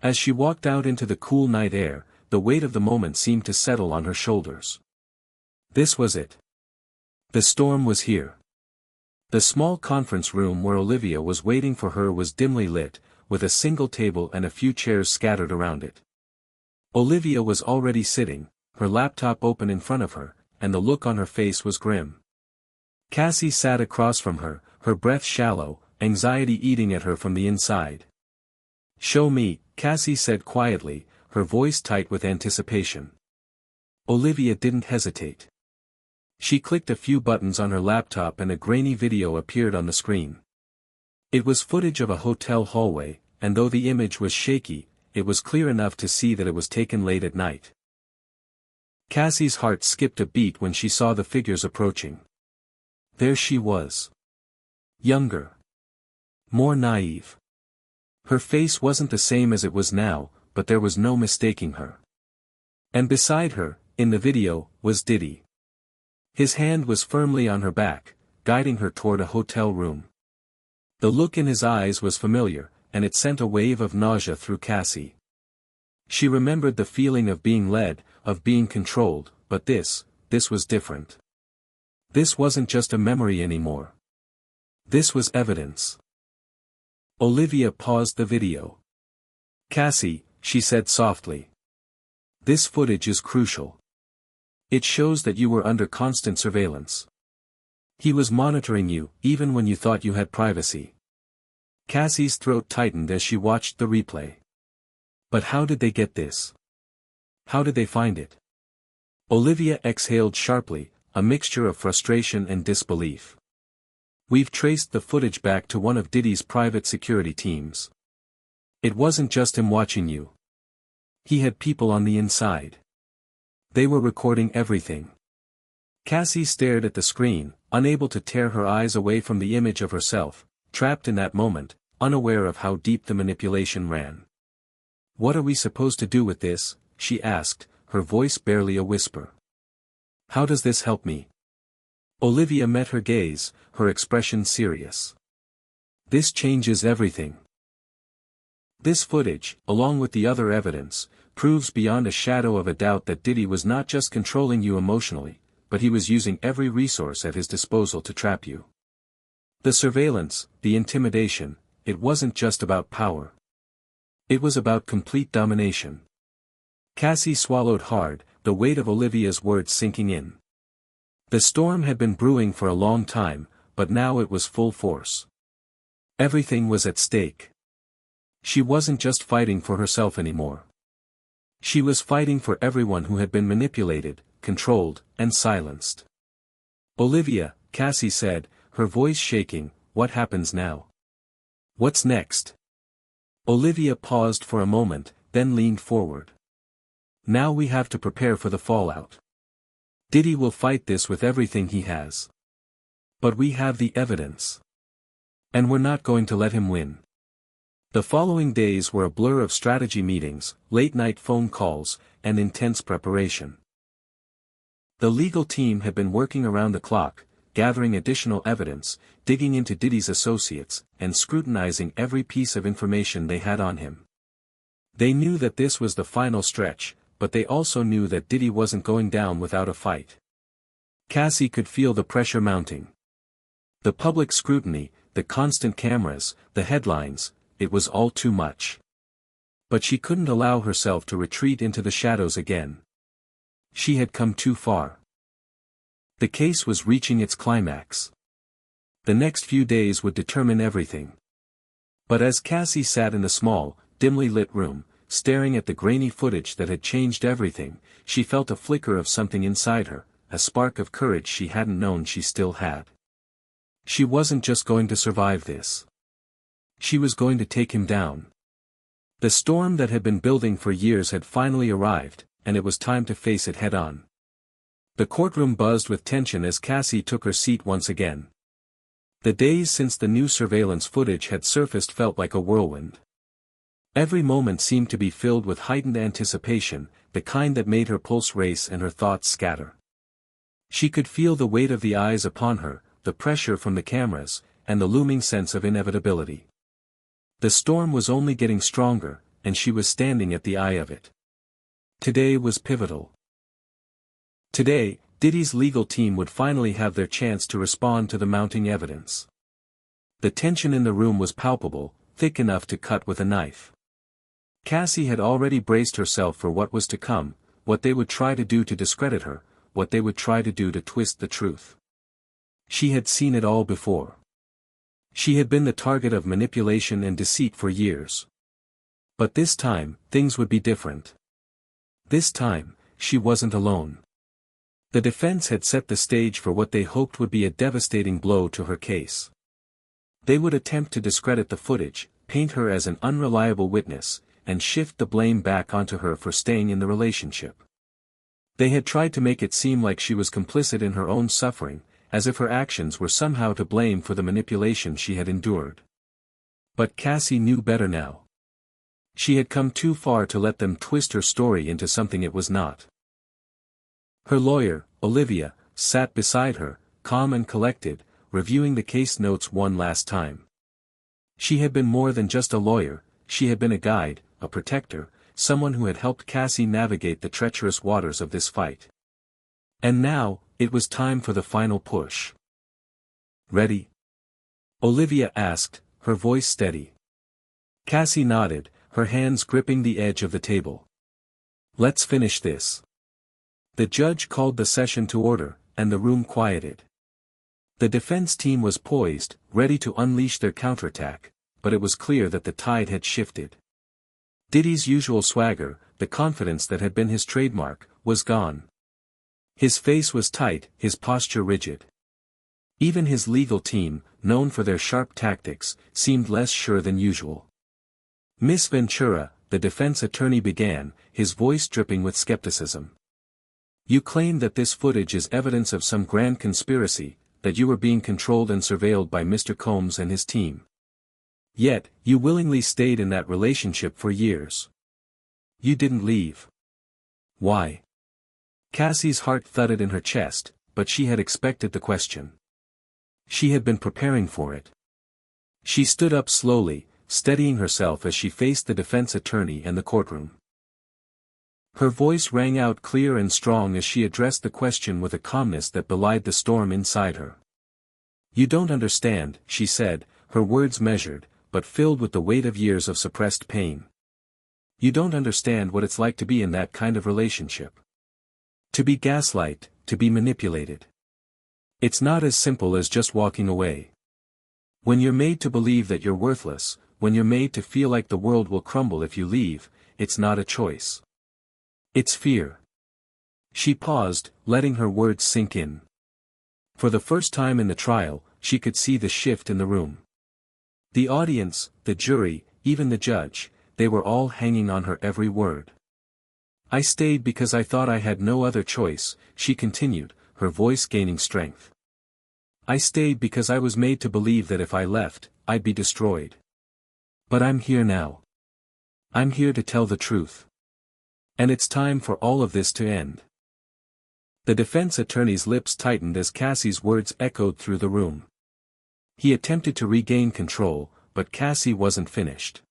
As she walked out into the cool night air, the weight of the moment seemed to settle on her shoulders. This was it. The storm was here. The small conference room where Olivia was waiting for her was dimly lit, with a single table and a few chairs scattered around it. Olivia was already sitting, her laptop open in front of her, and the look on her face was grim. Cassie sat across from her, her breath shallow, anxiety eating at her from the inside. "Show me," Cassie said quietly, her voice tight with anticipation. Olivia didn't hesitate. She clicked a few buttons on her laptop and a grainy video appeared on the screen. It was footage of a hotel hallway, and though the image was shaky, it was clear enough to see that it was taken late at night. Cassie's heart skipped a beat when she saw the figures approaching. There she was. Younger. More naive. Her face wasn't the same as it was now, but there was no mistaking her. And beside her, in the video, was Diddy. His hand was firmly on her back, guiding her toward a hotel room. The look in his eyes was familiar, and it sent a wave of nausea through Cassie. She remembered the feeling of being led, of being controlled, but this was different. This wasn't just a memory anymore. This was evidence. Olivia paused the video. "Cassie," she said softly. "This footage is crucial. It shows that you were under constant surveillance. He was monitoring you, even when you thought you had privacy." Cassie's throat tightened as she watched the replay. But how did they get this? How did they find it? Olivia exhaled sharply, a mixture of frustration and disbelief. "We've traced the footage back to one of Diddy's private security teams. It wasn't just him watching you. He had people on the inside. They were recording everything." Cassie stared at the screen, unable to tear her eyes away from the image of herself, trapped in that moment, unaware of how deep the manipulation ran. "What are we supposed to do with this?" she asked, her voice barely a whisper. "How does this help me?" Olivia met her gaze, her expression serious. "This changes everything. This footage, along with the other evidence, proves beyond a shadow of a doubt that Diddy was not just controlling you emotionally, but he was using every resource at his disposal to trap you. The surveillance, the intimidation, it wasn't just about power. It was about complete domination." Cassie swallowed hard, the weight of Olivia's words sinking in. The storm had been brewing for a long time, but now it was full force. Everything was at stake. She wasn't just fighting for herself anymore. She was fighting for everyone who had been manipulated, controlled, and silenced. "Olivia," Cassie said, her voice shaking, "what happens now? What's next?" Olivia paused for a moment, then leaned forward. "Now we have to prepare for the fallout. Diddy will fight this with everything he has. But we have the evidence. And we're not going to let him win." The following days were a blur of strategy meetings, late-night phone calls, and intense preparation. The legal team had been working around the clock, gathering additional evidence, digging into Diddy's associates, and scrutinizing every piece of information they had on him. They knew that this was the final stretch, but they also knew that Diddy wasn't going down without a fight. Cassie could feel the pressure mounting. The public scrutiny, the constant cameras, the headlines, it was all too much. But she couldn't allow herself to retreat into the shadows again. She had come too far. The case was reaching its climax. The next few days would determine everything. But as Cassie sat in the small, dimly lit room, staring at the grainy footage that had changed everything, she felt a flicker of something inside her, a spark of courage she hadn't known she still had. She wasn't just going to survive this. She was going to take him down. The storm that had been building for years had finally arrived, and it was time to face it head-on. The courtroom buzzed with tension as Cassie took her seat once again. The days since the new surveillance footage had surfaced felt like a whirlwind. Every moment seemed to be filled with heightened anticipation, the kind that made her pulse race and her thoughts scatter. She could feel the weight of the eyes upon her, the pressure from the cameras, and the looming sense of inevitability. The storm was only getting stronger, and she was standing at the eye of it. Today was pivotal. Today, Diddy's legal team would finally have their chance to respond to the mounting evidence. The tension in the room was palpable, thick enough to cut with a knife. Cassie had already braced herself for what was to come, what they would try to do to discredit her, what they would try to do to twist the truth. She had seen it all before. She had been the target of manipulation and deceit for years. But this time, things would be different. This time, she wasn't alone. The defense had set the stage for what they hoped would be a devastating blow to her case. They would attempt to discredit the footage, paint her as an unreliable witness, and shift the blame back onto her for staying in the relationship. They had tried to make it seem like she was complicit in her own suffering, as if her actions were somehow to blame for the manipulation she had endured. But Cassie knew better now. She had come too far to let them twist her story into something it was not. Her lawyer, Olivia, sat beside her, calm and collected, reviewing the case notes one last time. She had been more than just a lawyer, she had been a guide, a protector, someone who had helped Cassie navigate the treacherous waters of this fight. And now, it was time for the final push. "Ready?" Olivia asked, her voice steady. Cassie nodded, her hands gripping the edge of the table. "Let's finish this." The judge called the session to order, and the room quieted. The defense team was poised, ready to unleash their counterattack, but it was clear that the tide had shifted. Diddy's usual swagger, the confidence that had been his trademark, was gone. His face was tight, his posture rigid. Even his legal team, known for their sharp tactics, seemed less sure than usual. "Miss Ventura," the defense attorney began, his voice dripping with skepticism. "You claim that this footage is evidence of some grand conspiracy, that you were being controlled and surveilled by Mr. Combs and his team. Yet, you willingly stayed in that relationship for years. You didn't leave. Why?" Cassie's heart thudded in her chest, but she had expected the question. She had been preparing for it. She stood up slowly, steadying herself as she faced the defense attorney and the courtroom. Her voice rang out clear and strong as she addressed the question with a calmness that belied the storm inside her. "You don't understand," she said, her words measured, but filled with the weight of years of suppressed pain. "You don't understand what it's like to be in that kind of relationship. To be gaslight, to be manipulated. It's not as simple as just walking away. When you're made to believe that you're worthless, when you're made to feel like the world will crumble if you leave, it's not a choice. It's fear." She paused, letting her words sink in. For the first time in the trial, she could see the shift in the room. The audience, the jury, even the judge, they were all hanging on her every word. "I stayed because I thought I had no other choice," she continued, her voice gaining strength. "I stayed because I was made to believe that if I left, I'd be destroyed. But I'm here now. I'm here to tell the truth. And it's time for all of this to end." The defense attorney's lips tightened as Cassie's words echoed through the room. He attempted to regain control, but Cassie wasn't finished.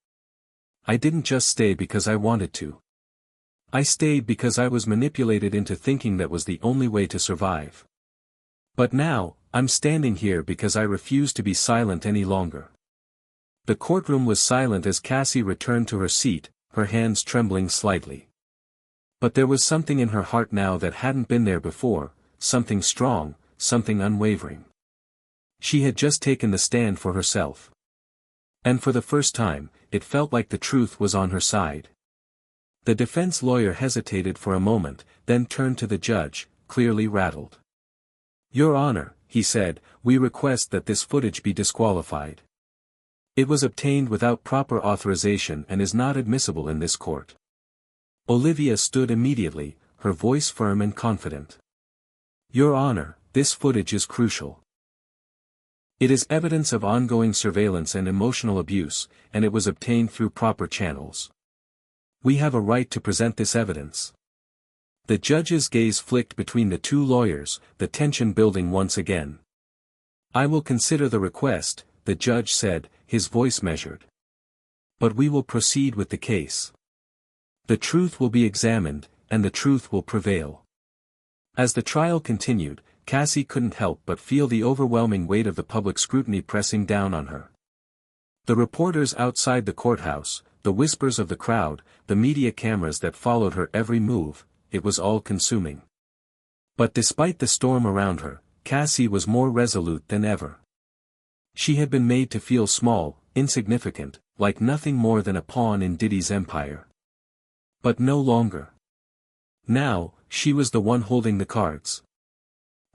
"I didn't just stay because I wanted to. I stayed because I was manipulated into thinking that was the only way to survive. But now, I'm standing here because I refuse to be silent any longer." The courtroom was silent as Cassie returned to her seat, her hands trembling slightly. But there was something in her heart now that hadn't been there before, something strong, something unwavering. She had just taken the stand for herself. And for the first time, it felt like the truth was on her side. The defense lawyer hesitated for a moment, then turned to the judge, clearly rattled. "Your Honor," he said, "we request that this footage be disqualified. It was obtained without proper authorization and is not admissible in this court." Olivia stood immediately, her voice firm and confident. Your Honor, this footage is crucial. It is evidence of ongoing surveillance and emotional abuse, and it was obtained through proper channels. We have a right to present this evidence. The judge's gaze flicked between the two lawyers, the tension building once again. I will consider the request, the judge said, his voice measured. But we will proceed with the case. The truth will be examined, and the truth will prevail. As the trial continued, Cassie couldn't help but feel the overwhelming weight of the public scrutiny pressing down on her. The reporters outside the courthouse, the whispers of the crowd, the media cameras that followed her every move, it was all consuming. But despite the storm around her, Cassie was more resolute than ever. She had been made to feel small, insignificant, like nothing more than a pawn in Diddy's empire. But no longer. Now, she was the one holding the cards.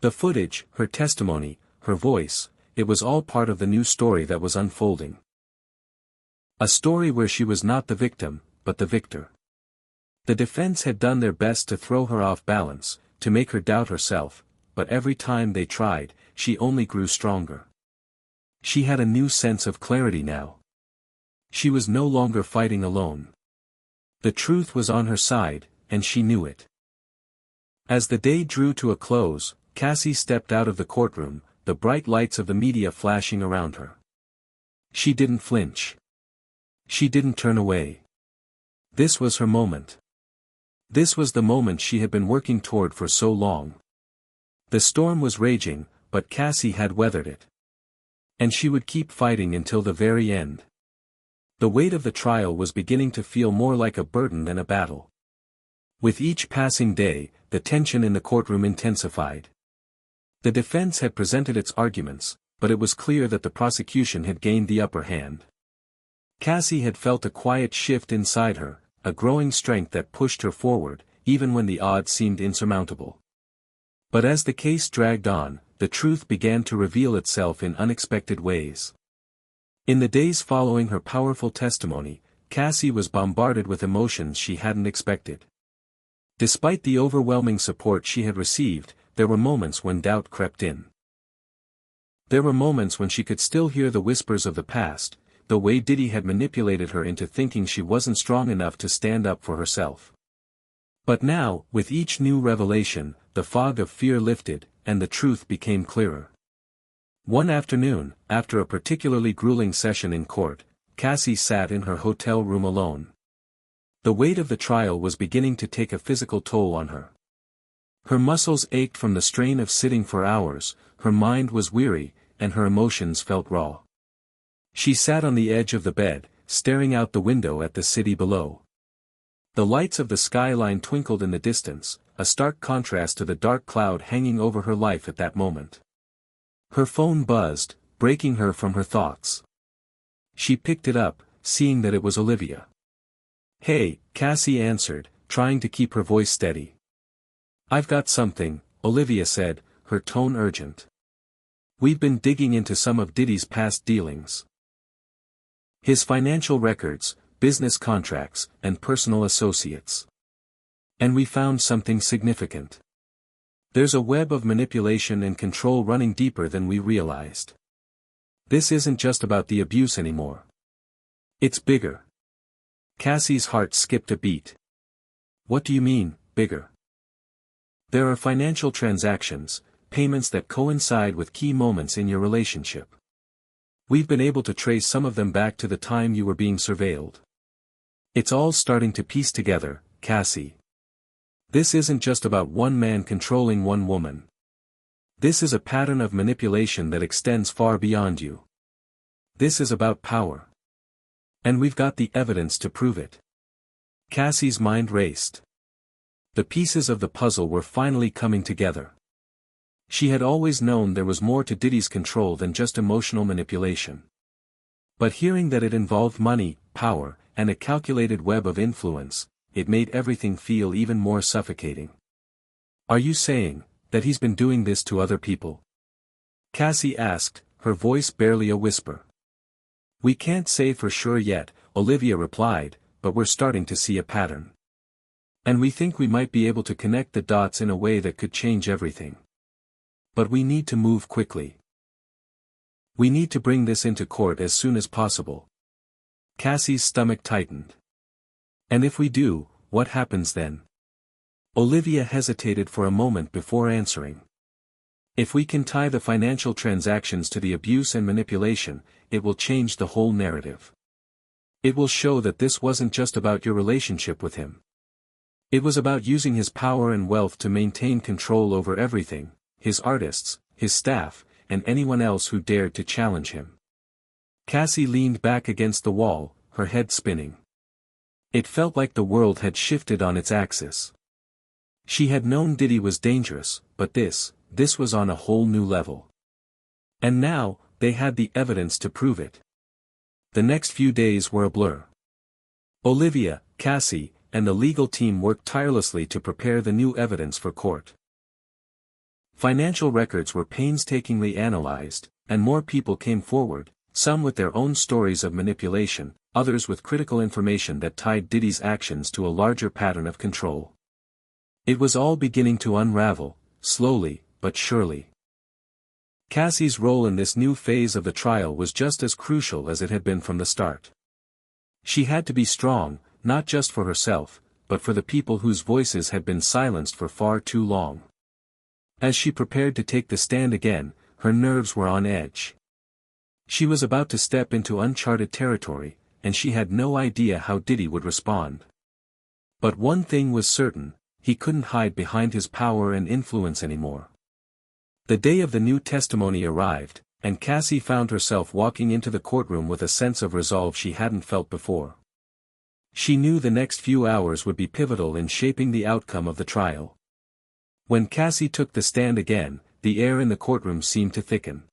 The footage, her testimony, her voice, it was all part of the new story that was unfolding. A story where she was not the victim, but the victor. The defense had done their best to throw her off balance, to make her doubt herself, but every time they tried, she only grew stronger. She had a new sense of clarity now. She was no longer fighting alone. The truth was on her side, and she knew it. As the day drew to a close, Cassie stepped out of the courtroom, the bright lights of the media flashing around her. She didn't flinch. She didn't turn away. This was her moment. This was the moment she had been working toward for so long. The storm was raging, but Cassie had weathered it. And she would keep fighting until the very end. The weight of the trial was beginning to feel more like a burden than a battle. With each passing day, the tension in the courtroom intensified. The defense had presented its arguments, but it was clear that the prosecution had gained the upper hand. Cassie had felt a quiet shift inside her, a growing strength that pushed her forward, even when the odds seemed insurmountable. But as the case dragged on, the truth began to reveal itself in unexpected ways. In the days following her powerful testimony, Cassie was bombarded with emotions she hadn't expected. Despite the overwhelming support she had received, there were moments when doubt crept in. There were moments when she could still hear the whispers of the past, the way Diddy had manipulated her into thinking she wasn't strong enough to stand up for herself. But now, with each new revelation, the fog of fear lifted, and the truth became clearer. One afternoon, after a particularly grueling session in court, Cassie sat in her hotel room alone. The weight of the trial was beginning to take a physical toll on her. Her muscles ached from the strain of sitting for hours, her mind was weary, and her emotions felt raw. She sat on the edge of the bed, staring out the window at the city below. The lights of the skyline twinkled in the distance, a stark contrast to the dark cloud hanging over her life at that moment. Her phone buzzed, breaking her from her thoughts. She picked it up, seeing that it was Olivia. "Hey," Cassie answered, trying to keep her voice steady. "I've got something," Olivia said, her tone urgent. "We've been digging into some of Diddy's past dealings. His financial records, business contracts, and personal associates. And we found something significant. There's a web of manipulation and control running deeper than we realized. This isn't just about the abuse anymore. It's bigger." Cassie's heart skipped a beat. "What do you mean, bigger?" "There are financial transactions, payments that coincide with key moments in your relationship. We've been able to trace some of them back to the time you were being surveilled. It's all starting to piece together, Cassie. This isn't just about one man controlling one woman. This is a pattern of manipulation that extends far beyond you. This is about power. And we've got the evidence to prove it." Cassie's mind raced. The pieces of the puzzle were finally coming together. She had always known there was more to Diddy's control than just emotional manipulation. But hearing that it involved money, power, and a calculated web of influence, it made everything feel even more suffocating. "Are you saying that he's been doing this to other people?" Cassie asked, her voice barely a whisper. "We can't say for sure yet," Olivia replied, "but we're starting to see a pattern. And we think we might be able to connect the dots in a way that could change everything." But we need to move quickly. We need to bring this into court as soon as possible. Cassie's stomach tightened. And if we do, what happens then? Olivia hesitated for a moment before answering. If we can tie the financial transactions to the abuse and manipulation, it will change the whole narrative. It will show that this wasn't just about your relationship with him. It was about using his power and wealth to maintain control over everything, his artists, his staff, and anyone else who dared to challenge him. Cassie leaned back against the wall, her head spinning. It felt like the world had shifted on its axis. She had known Diddy was dangerous, but this was on a whole new level. And now, they had the evidence to prove it. The next few days were a blur. Olivia, Cassie, and the legal team worked tirelessly to prepare the new evidence for court. Financial records were painstakingly analyzed, and more people came forward, some with their own stories of manipulation, others with critical information that tied Diddy's actions to a larger pattern of control. It was all beginning to unravel, slowly, but surely. Cassie's role in this new phase of the trial was just as crucial as it had been from the start. She had to be strong, not just for herself, but for the people whose voices had been silenced for far too long. As she prepared to take the stand again, her nerves were on edge. She was about to step into uncharted territory, and she had no idea how Diddy would respond. But one thing was certain, he couldn't hide behind his power and influence anymore. The day of the new testimony arrived, and Cassie found herself walking into the courtroom with a sense of resolve she hadn't felt before. She knew the next few hours would be pivotal in shaping the outcome of the trial. When Cassie took the stand again, the air in the courtroom seemed to thicken.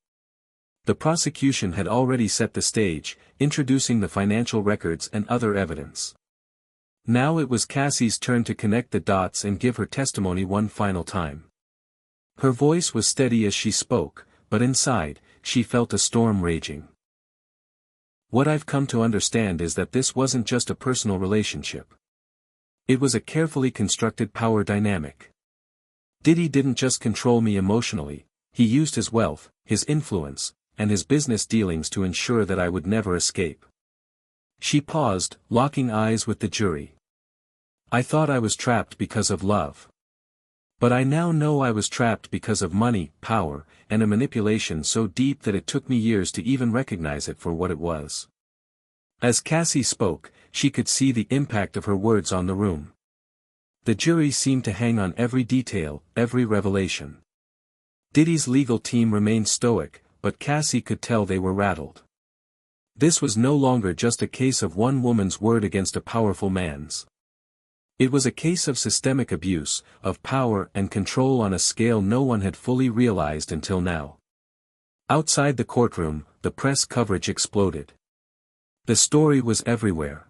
The prosecution had already set the stage, introducing the financial records and other evidence. Now it was Cassie's turn to connect the dots and give her testimony one final time. Her voice was steady as she spoke, but inside, she felt a storm raging. What I've come to understand is that this wasn't just a personal relationship. It was a carefully constructed power dynamic. Diddy didn't just control me emotionally, he used his wealth, his influence, and his business dealings to ensure that I would never escape. She paused, locking eyes with the jury. I thought I was trapped because of love. But I now know I was trapped because of money, power, and a manipulation so deep that it took me years to even recognize it for what it was. As Cassie spoke, she could see the impact of her words on the room. The jury seemed to hang on every detail, every revelation. Diddy's legal team remained stoic, but Cassie could tell they were rattled. This was no longer just a case of one woman's word against a powerful man's. It was a case of systemic abuse, of power and control on a scale no one had fully realized until now. Outside the courtroom, the press coverage exploded. The story was everywhere.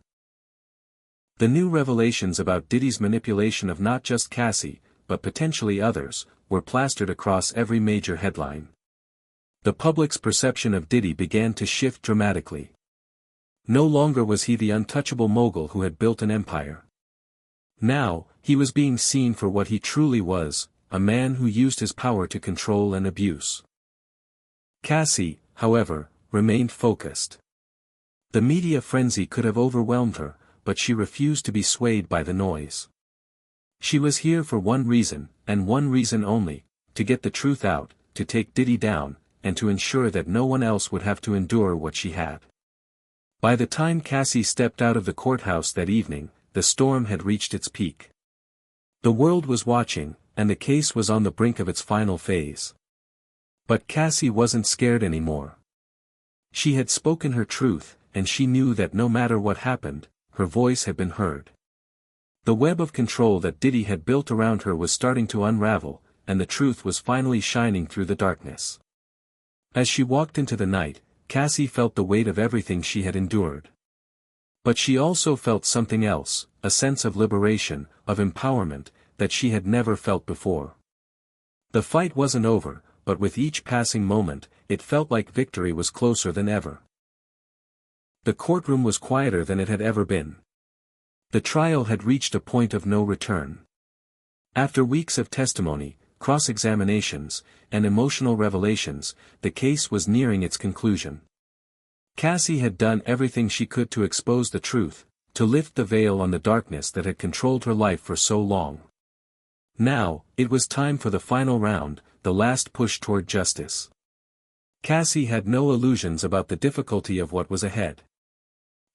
The new revelations about Diddy's manipulation of not just Cassie, but potentially others, were plastered across every major headline. The public's perception of Diddy began to shift dramatically. No longer was he the untouchable mogul who had built an empire. Now, he was being seen for what he truly was, a man who used his power to control and abuse. Cassie, however, remained focused. The media frenzy could have overwhelmed her, but she refused to be swayed by the noise. She was here for one reason, and one reason only, to get the truth out, to take Diddy down, and to ensure that no one else would have to endure what she had. By the time Cassie stepped out of the courthouse that evening, the storm had reached its peak. The world was watching, and the case was on the brink of its final phase. But Cassie wasn't scared anymore. She had spoken her truth, and she knew that no matter what happened, her voice had been heard. The web of control that Diddy had built around her was starting to unravel, and the truth was finally shining through the darkness. As she walked into the night, Cassie felt the weight of everything she had endured. But she also felt something else, a sense of liberation, of empowerment, that she had never felt before. The fight wasn't over, but with each passing moment, it felt like victory was closer than ever. The courtroom was quieter than it had ever been. The trial had reached a point of no return. After weeks of testimony, cross-examinations, and emotional revelations, the case was nearing its conclusion. Cassie had done everything she could to expose the truth, to lift the veil on the darkness that had controlled her life for so long. Now, it was time for the final round, the last push toward justice. Cassie had no illusions about the difficulty of what was ahead.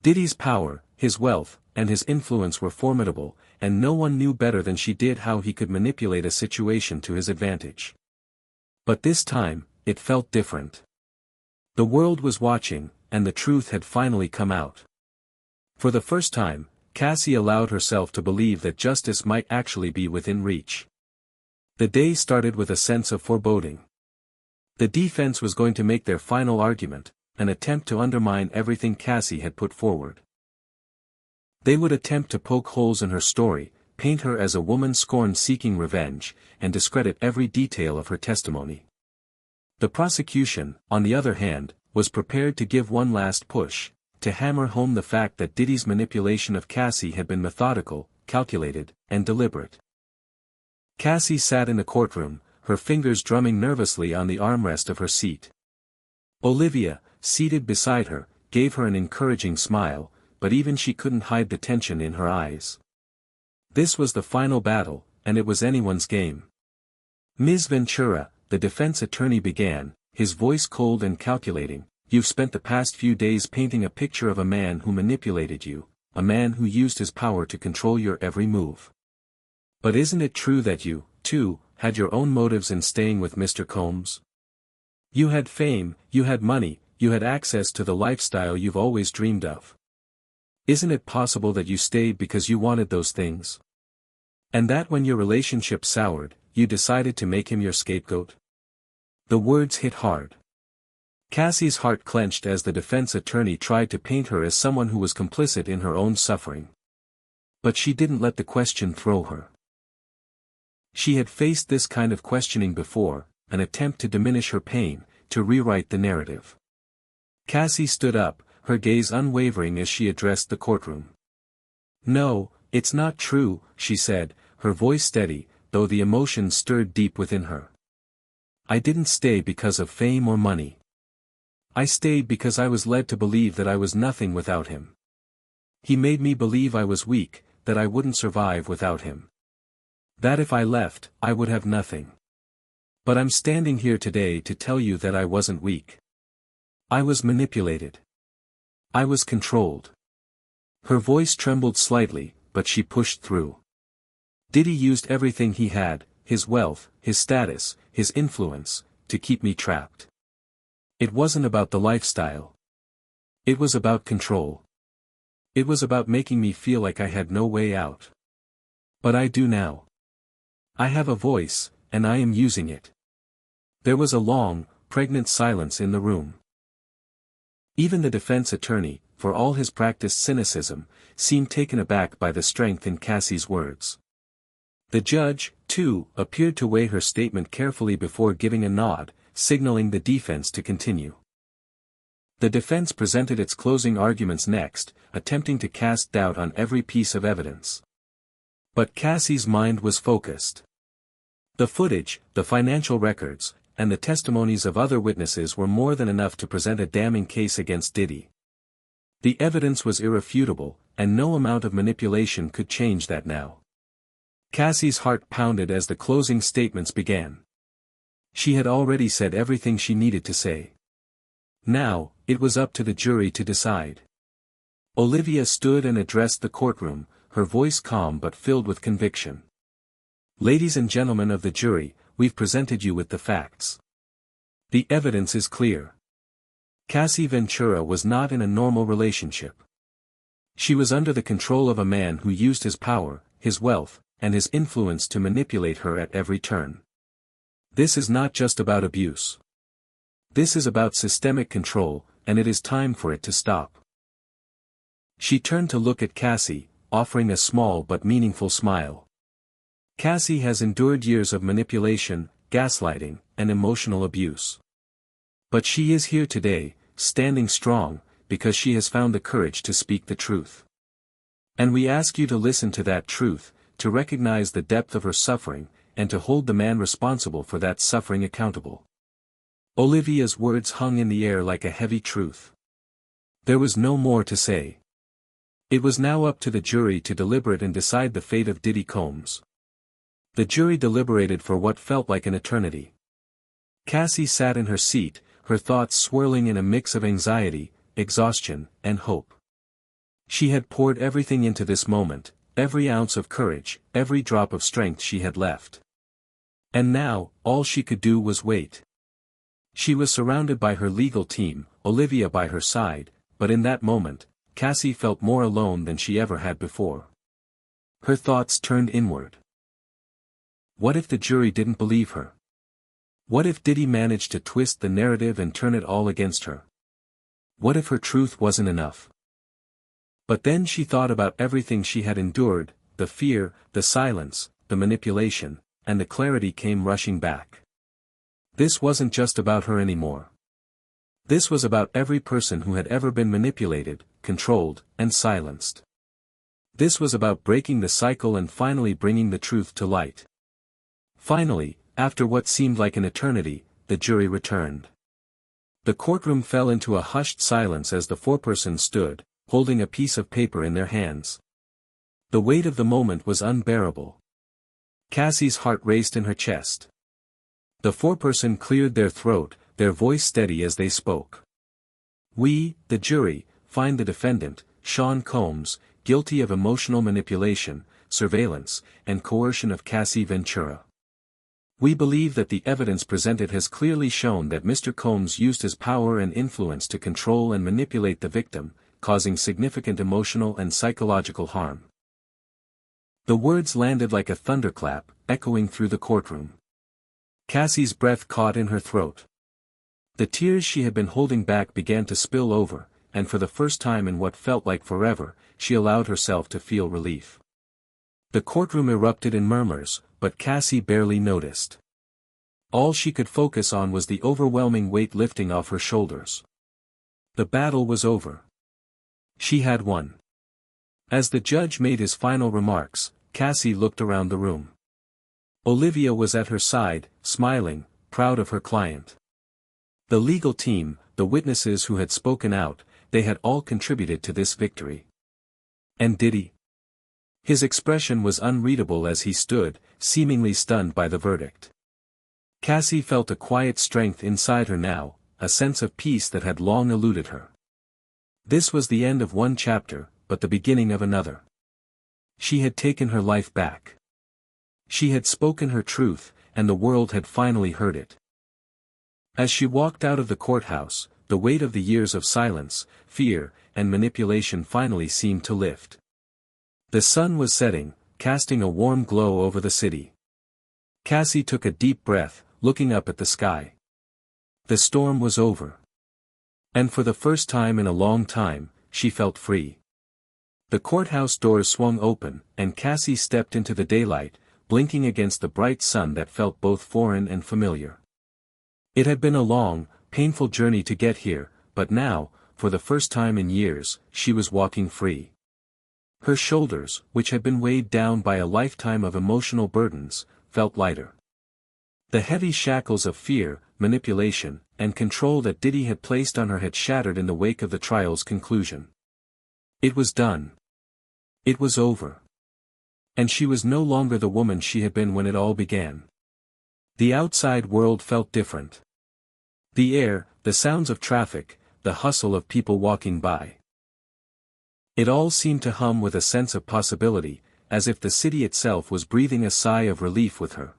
Diddy's power, his wealth, and his influence were formidable, and no one knew better than she did how he could manipulate a situation to his advantage. But this time, it felt different. The world was watching, and the truth had finally come out. For the first time, Cassie allowed herself to believe that justice might actually be within reach. The day started with a sense of foreboding. The defense was going to make their final argument, an attempt to undermine everything Cassie had put forward. They would attempt to poke holes in her story, paint her as a woman scorned seeking revenge, and discredit every detail of her testimony. The prosecution, on the other hand, was prepared to give one last push, to hammer home the fact that Diddy's manipulation of Cassie had been methodical, calculated, and deliberate. Cassie sat in the courtroom, her fingers drumming nervously on the armrest of her seat. Olivia, seated beside her, gave her an encouraging smile, but even she couldn't hide the tension in her eyes. This was the final battle, and it was anyone's game. Ms. Ventura, the defense attorney began, his voice cold and calculating, "You've spent the past few days painting a picture of a man who manipulated you, a man who used his power to control your every move. But isn't it true that you, too, had your own motives in staying with Mr. Combs? You had fame, you had money, you had access to the lifestyle you've always dreamed of. Isn't it possible that you stayed because you wanted those things? And that when your relationship soured, you decided to make him your scapegoat?" The words hit hard. Cassie's heart clenched as the defense attorney tried to paint her as someone who was complicit in her own suffering. But she didn't let the question throw her. She had faced this kind of questioning before, an attempt to diminish her pain, to rewrite the narrative. Cassie stood up, her gaze unwavering as she addressed the courtroom. "No, it's not true," she said, her voice steady, though the emotion stirred deep within her. "I didn't stay because of fame or money. I stayed because I was led to believe that I was nothing without him. He made me believe I was weak, that I wouldn't survive without him. That if I left, I would have nothing. But I'm standing here today to tell you that I wasn't weak. I was manipulated. I was controlled." Her voice trembled slightly, but she pushed through. "Diddy used everything he had, his wealth, his status, his influence, to keep me trapped. It wasn't about the lifestyle. It was about control. It was about making me feel like I had no way out. But I do now. I have a voice, and I am using it." There was a long, pregnant silence in the room. Even the defense attorney, for all his practiced cynicism, seemed taken aback by the strength in Cassie's words. The judge, too, appeared to weigh her statement carefully before giving a nod, signaling the defense to continue. The defense presented its closing arguments next, attempting to cast doubt on every piece of evidence. But Cassie's mind was focused. The footage, the financial records, and the testimonies of other witnesses were more than enough to present a damning case against Diddy. The evidence was irrefutable, and no amount of manipulation could change that now. Cassie's heart pounded as the closing statements began. She had already said everything she needed to say. Now, it was up to the jury to decide. Olivia stood and addressed the courtroom, her voice calm but filled with conviction. "Ladies and gentlemen of the jury, we've presented you with the facts. The evidence is clear. Cassie Ventura was not in a normal relationship. She was under the control of a man who used his power, his wealth, and his influence to manipulate her at every turn. This is not just about abuse. This is about systemic control, and it is time for it to stop." She turned to look at Cassie, offering a small but meaningful smile. Cassie has endured years of manipulation, gaslighting, and emotional abuse. But she is here today, standing strong, because she has found the courage to speak the truth. And we ask you to listen to that truth, to recognize the depth of her suffering, and to hold the man responsible for that suffering accountable. Olivia's words hung in the air like a heavy truth. There was no more to say. It was now up to the jury to deliberate and decide the fate of Diddy Combs. The jury deliberated for what felt like an eternity. Cassie sat in her seat, her thoughts swirling in a mix of anxiety, exhaustion, and hope. She had poured everything into this moment, every ounce of courage, every drop of strength she had left. And now, all she could do was wait. She was surrounded by her legal team, Olivia by her side, but in that moment, Cassie felt more alone than she ever had before. Her thoughts turned inward. What if the jury didn't believe her? What if Diddy managed to twist the narrative and turn it all against her? What if her truth wasn't enough? But then she thought about everything she had endured, the fear, the silence, the manipulation, and the clarity came rushing back. This wasn't just about her anymore. This was about every person who had ever been manipulated, controlled, and silenced. This was about breaking the cycle and finally bringing the truth to light. Finally, after what seemed like an eternity, the jury returned. The courtroom fell into a hushed silence as the foreperson stood, holding a piece of paper in their hands. The weight of the moment was unbearable. Cassie's heart raced in her chest. The foreperson cleared their throat, their voice steady as they spoke. We, the jury, find the defendant, Sean Combs, guilty of emotional manipulation, surveillance, and coercion of Cassie Ventura. We believe that the evidence presented has clearly shown that Mr. Combs used his power and influence to control and manipulate the victim, causing significant emotional and psychological harm. The words landed like a thunderclap, echoing through the courtroom. Cassie's breath caught in her throat. The tears she had been holding back began to spill over, and for the first time in what felt like forever, she allowed herself to feel relief. The courtroom erupted in murmurs, but Cassie barely noticed. All she could focus on was the overwhelming weight lifting off her shoulders. The battle was over. She had won. As the judge made his final remarks, Cassie looked around the room. Olivia was at her side, smiling, proud of her client. The legal team, the witnesses who had spoken out, they had all contributed to this victory. And Diddy? His expression was unreadable as he stood, seemingly stunned by the verdict. Cassie felt a quiet strength inside her now, a sense of peace that had long eluded her. This was the end of one chapter, but the beginning of another. She had taken her life back. She had spoken her truth, and the world had finally heard it. As she walked out of the courthouse, the weight of the years of silence, fear, and manipulation finally seemed to lift. The sun was setting, casting a warm glow over the city. Cassie took a deep breath, looking up at the sky. The storm was over. And for the first time in a long time, she felt free. The courthouse doors swung open, and Cassie stepped into the daylight, blinking against the bright sun that felt both foreign and familiar. It had been a long, painful journey to get here, but now, for the first time in years, she was walking free. Her shoulders, which had been weighed down by a lifetime of emotional burdens, felt lighter. The heavy shackles of fear, manipulation, and control that Diddy had placed on her had shattered in the wake of the trial's conclusion. It was done. It was over. And she was no longer the woman she had been when it all began. The outside world felt different. The air, the sounds of traffic, the hustle of people walking by. It all seemed to hum with a sense of possibility, as if the city itself was breathing a sigh of relief with her.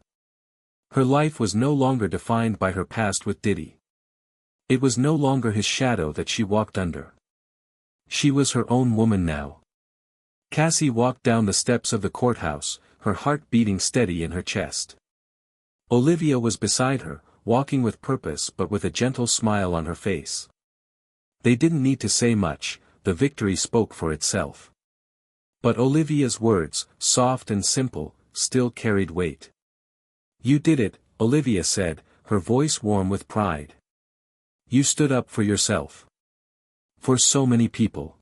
Her life was no longer defined by her past with Diddy. It was no longer his shadow that she walked under. She was her own woman now. Cassie walked down the steps of the courthouse, her heart beating steady in her chest. Olivia was beside her, walking with purpose but with a gentle smile on her face. They didn't need to say much, the victory spoke for itself. But Olivia's words, soft and simple, still carried weight. "You did it," Olivia said, her voice warm with pride. "You stood up for yourself. For so many people.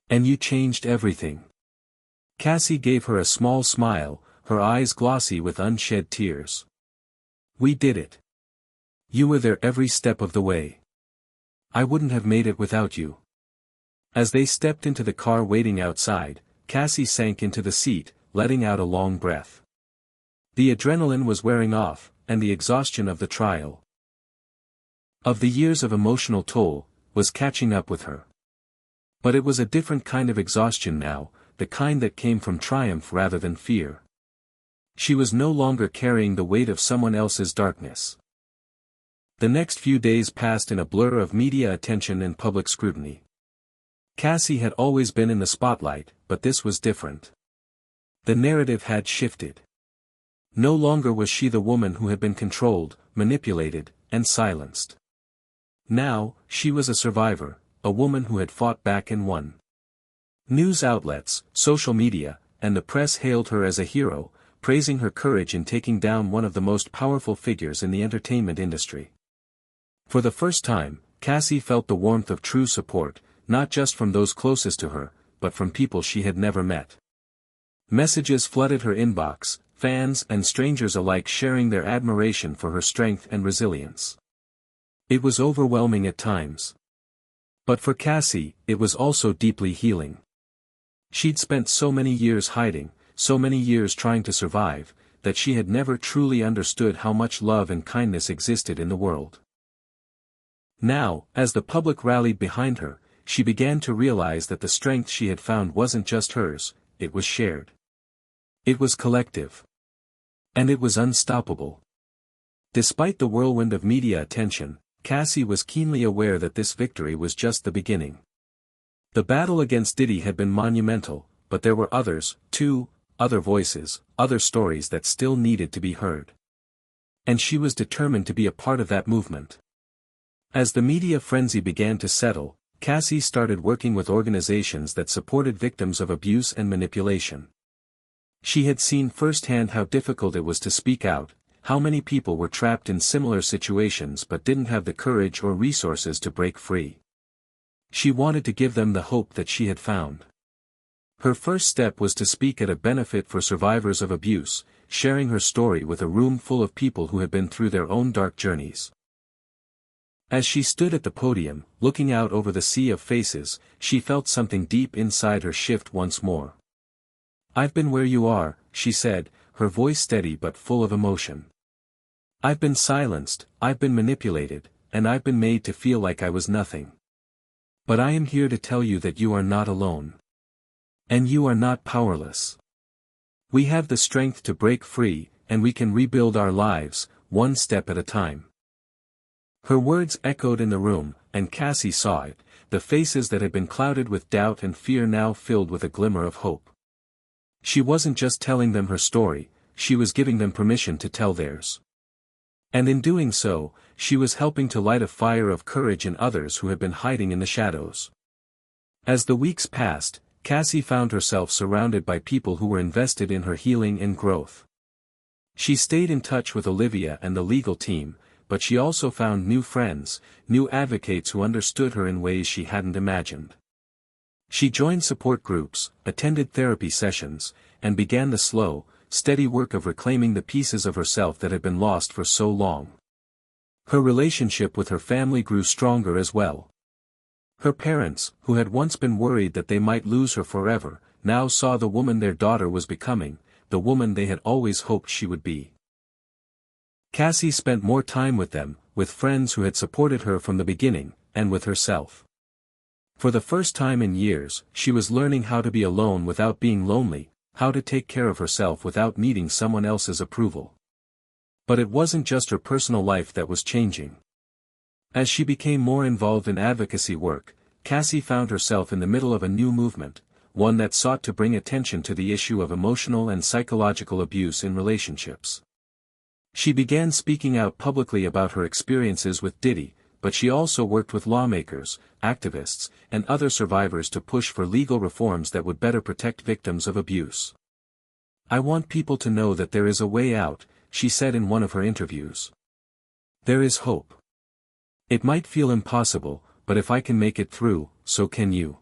And you changed everything." Cassie gave her a small smile, her eyes glossy with unshed tears. "We did it. You were there every step of the way. I wouldn't have made it without you." As they stepped into the car waiting outside, Cassie sank into the seat, letting out a long breath. The adrenaline was wearing off, and the exhaustion of the trial, of the years of emotional toll, was catching up with her. But it was a different kind of exhaustion now, the kind that came from triumph rather than fear. She was no longer carrying the weight of someone else's darkness. The next few days passed in a blur of media attention and public scrutiny. Cassie had always been in the spotlight, but this was different. The narrative had shifted. No longer was she the woman who had been controlled, manipulated, and silenced. Now, she was a survivor, a woman who had fought back and won. News outlets, social media, and the press hailed her as a hero, praising her courage in taking down one of the most powerful figures in the entertainment industry. For the first time, Cassie felt the warmth of true support, not just from those closest to her, but from people she had never met. Messages flooded her inbox, fans and strangers alike sharing their admiration for her strength and resilience. It was overwhelming at times. But for Cassie, it was also deeply healing. She'd spent so many years hiding, so many years trying to survive, that she had never truly understood how much love and kindness existed in the world. Now, as the public rallied behind her, she began to realize that the strength she had found wasn't just hers, it was shared. It was collective. And it was unstoppable. Despite the whirlwind of media attention, Cassie was keenly aware that this victory was just the beginning. The battle against Diddy had been monumental, but there were others, too, other voices, other stories that still needed to be heard. And she was determined to be a part of that movement. As the media frenzy began to settle, Cassie started working with organizations that supported victims of abuse and manipulation. She had seen firsthand how difficult it was to speak out, how many people were trapped in similar situations but didn't have the courage or resources to break free. She wanted to give them the hope that she had found. Her first step was to speak at a benefit for survivors of abuse, sharing her story with a room full of people who had been through their own dark journeys. As she stood at the podium, looking out over the sea of faces, she felt something deep inside her shift once more. "I've been where you are," she said, her voice steady but full of emotion. "I've been silenced, I've been manipulated, and I've been made to feel like I was nothing. But I am here to tell you that you are not alone. And you are not powerless. We have the strength to break free, and we can rebuild our lives, one step at a time." Her words echoed in the room, and Cassie saw it, the faces that had been clouded with doubt and fear now filled with a glimmer of hope. She wasn't just telling them her story, she was giving them permission to tell theirs. And in doing so, she was helping to light a fire of courage in others who had been hiding in the shadows. As the weeks passed, Cassie found herself surrounded by people who were invested in her healing and growth. She stayed in touch with Olivia and the legal team, but she also found new friends, new advocates who understood her in ways she hadn't imagined. She joined support groups, attended therapy sessions, and began the slow, steady work of reclaiming the pieces of herself that had been lost for so long. Her relationship with her family grew stronger as well. Her parents, who had once been worried that they might lose her forever, now saw the woman their daughter was becoming, the woman they had always hoped she would be. Cassie spent more time with them, with friends who had supported her from the beginning, and with herself. For the first time in years, she was learning how to be alone without being lonely, how to take care of herself without needing someone else's approval. But it wasn't just her personal life that was changing. As she became more involved in advocacy work, Cassie found herself in the middle of a new movement, one that sought to bring attention to the issue of emotional and psychological abuse in relationships. She began speaking out publicly about her experiences with Diddy, but she also worked with lawmakers, activists, and other survivors to push for legal reforms that would better protect victims of abuse. "I want people to know that there is a way out," she said in one of her interviews. "There is hope. It might feel impossible, but if I can make it through, so can you."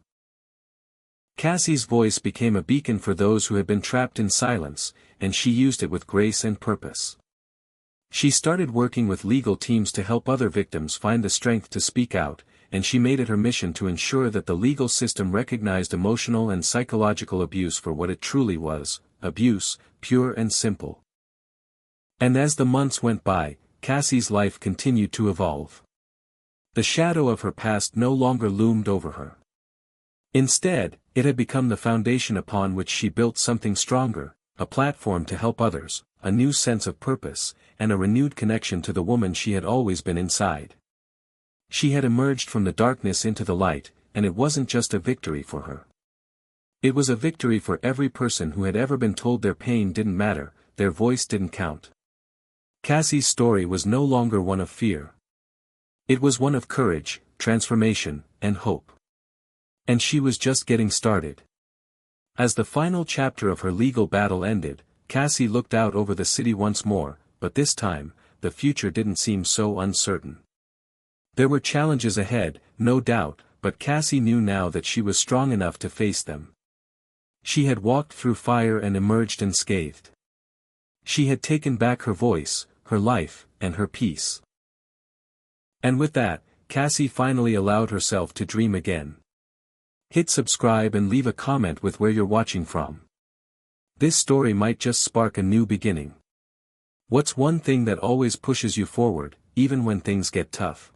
Cassie's voice became a beacon for those who had been trapped in silence, and she used it with grace and purpose. She started working with legal teams to help other victims find the strength to speak out, and she made it her mission to ensure that the legal system recognized emotional and psychological abuse for what it truly was, abuse, pure and simple. And as the months went by, Cassie's life continued to evolve. The shadow of her past no longer loomed over her. Instead, it had become the foundation upon which she built something stronger, a platform to help others, a new sense of purpose, and a renewed connection to the woman she had always been inside. She had emerged from the darkness into the light, and it wasn't just a victory for her. It was a victory for every person who had ever been told their pain didn't matter, their voice didn't count. Cassie's story was no longer one of fear. It was one of courage, transformation, and hope. And she was just getting started. As the final chapter of her legal battle ended, Cassie looked out over the city once more, but this time, the future didn't seem so uncertain. There were challenges ahead, no doubt, but Cassie knew now that she was strong enough to face them. She had walked through fire and emerged unscathed. She had taken back her voice, her life, and her peace. And with that, Cassie finally allowed herself to dream again. Hit subscribe and leave a comment with where you're watching from. This story might just spark a new beginning. What's one thing that always pushes you forward, even when things get tough?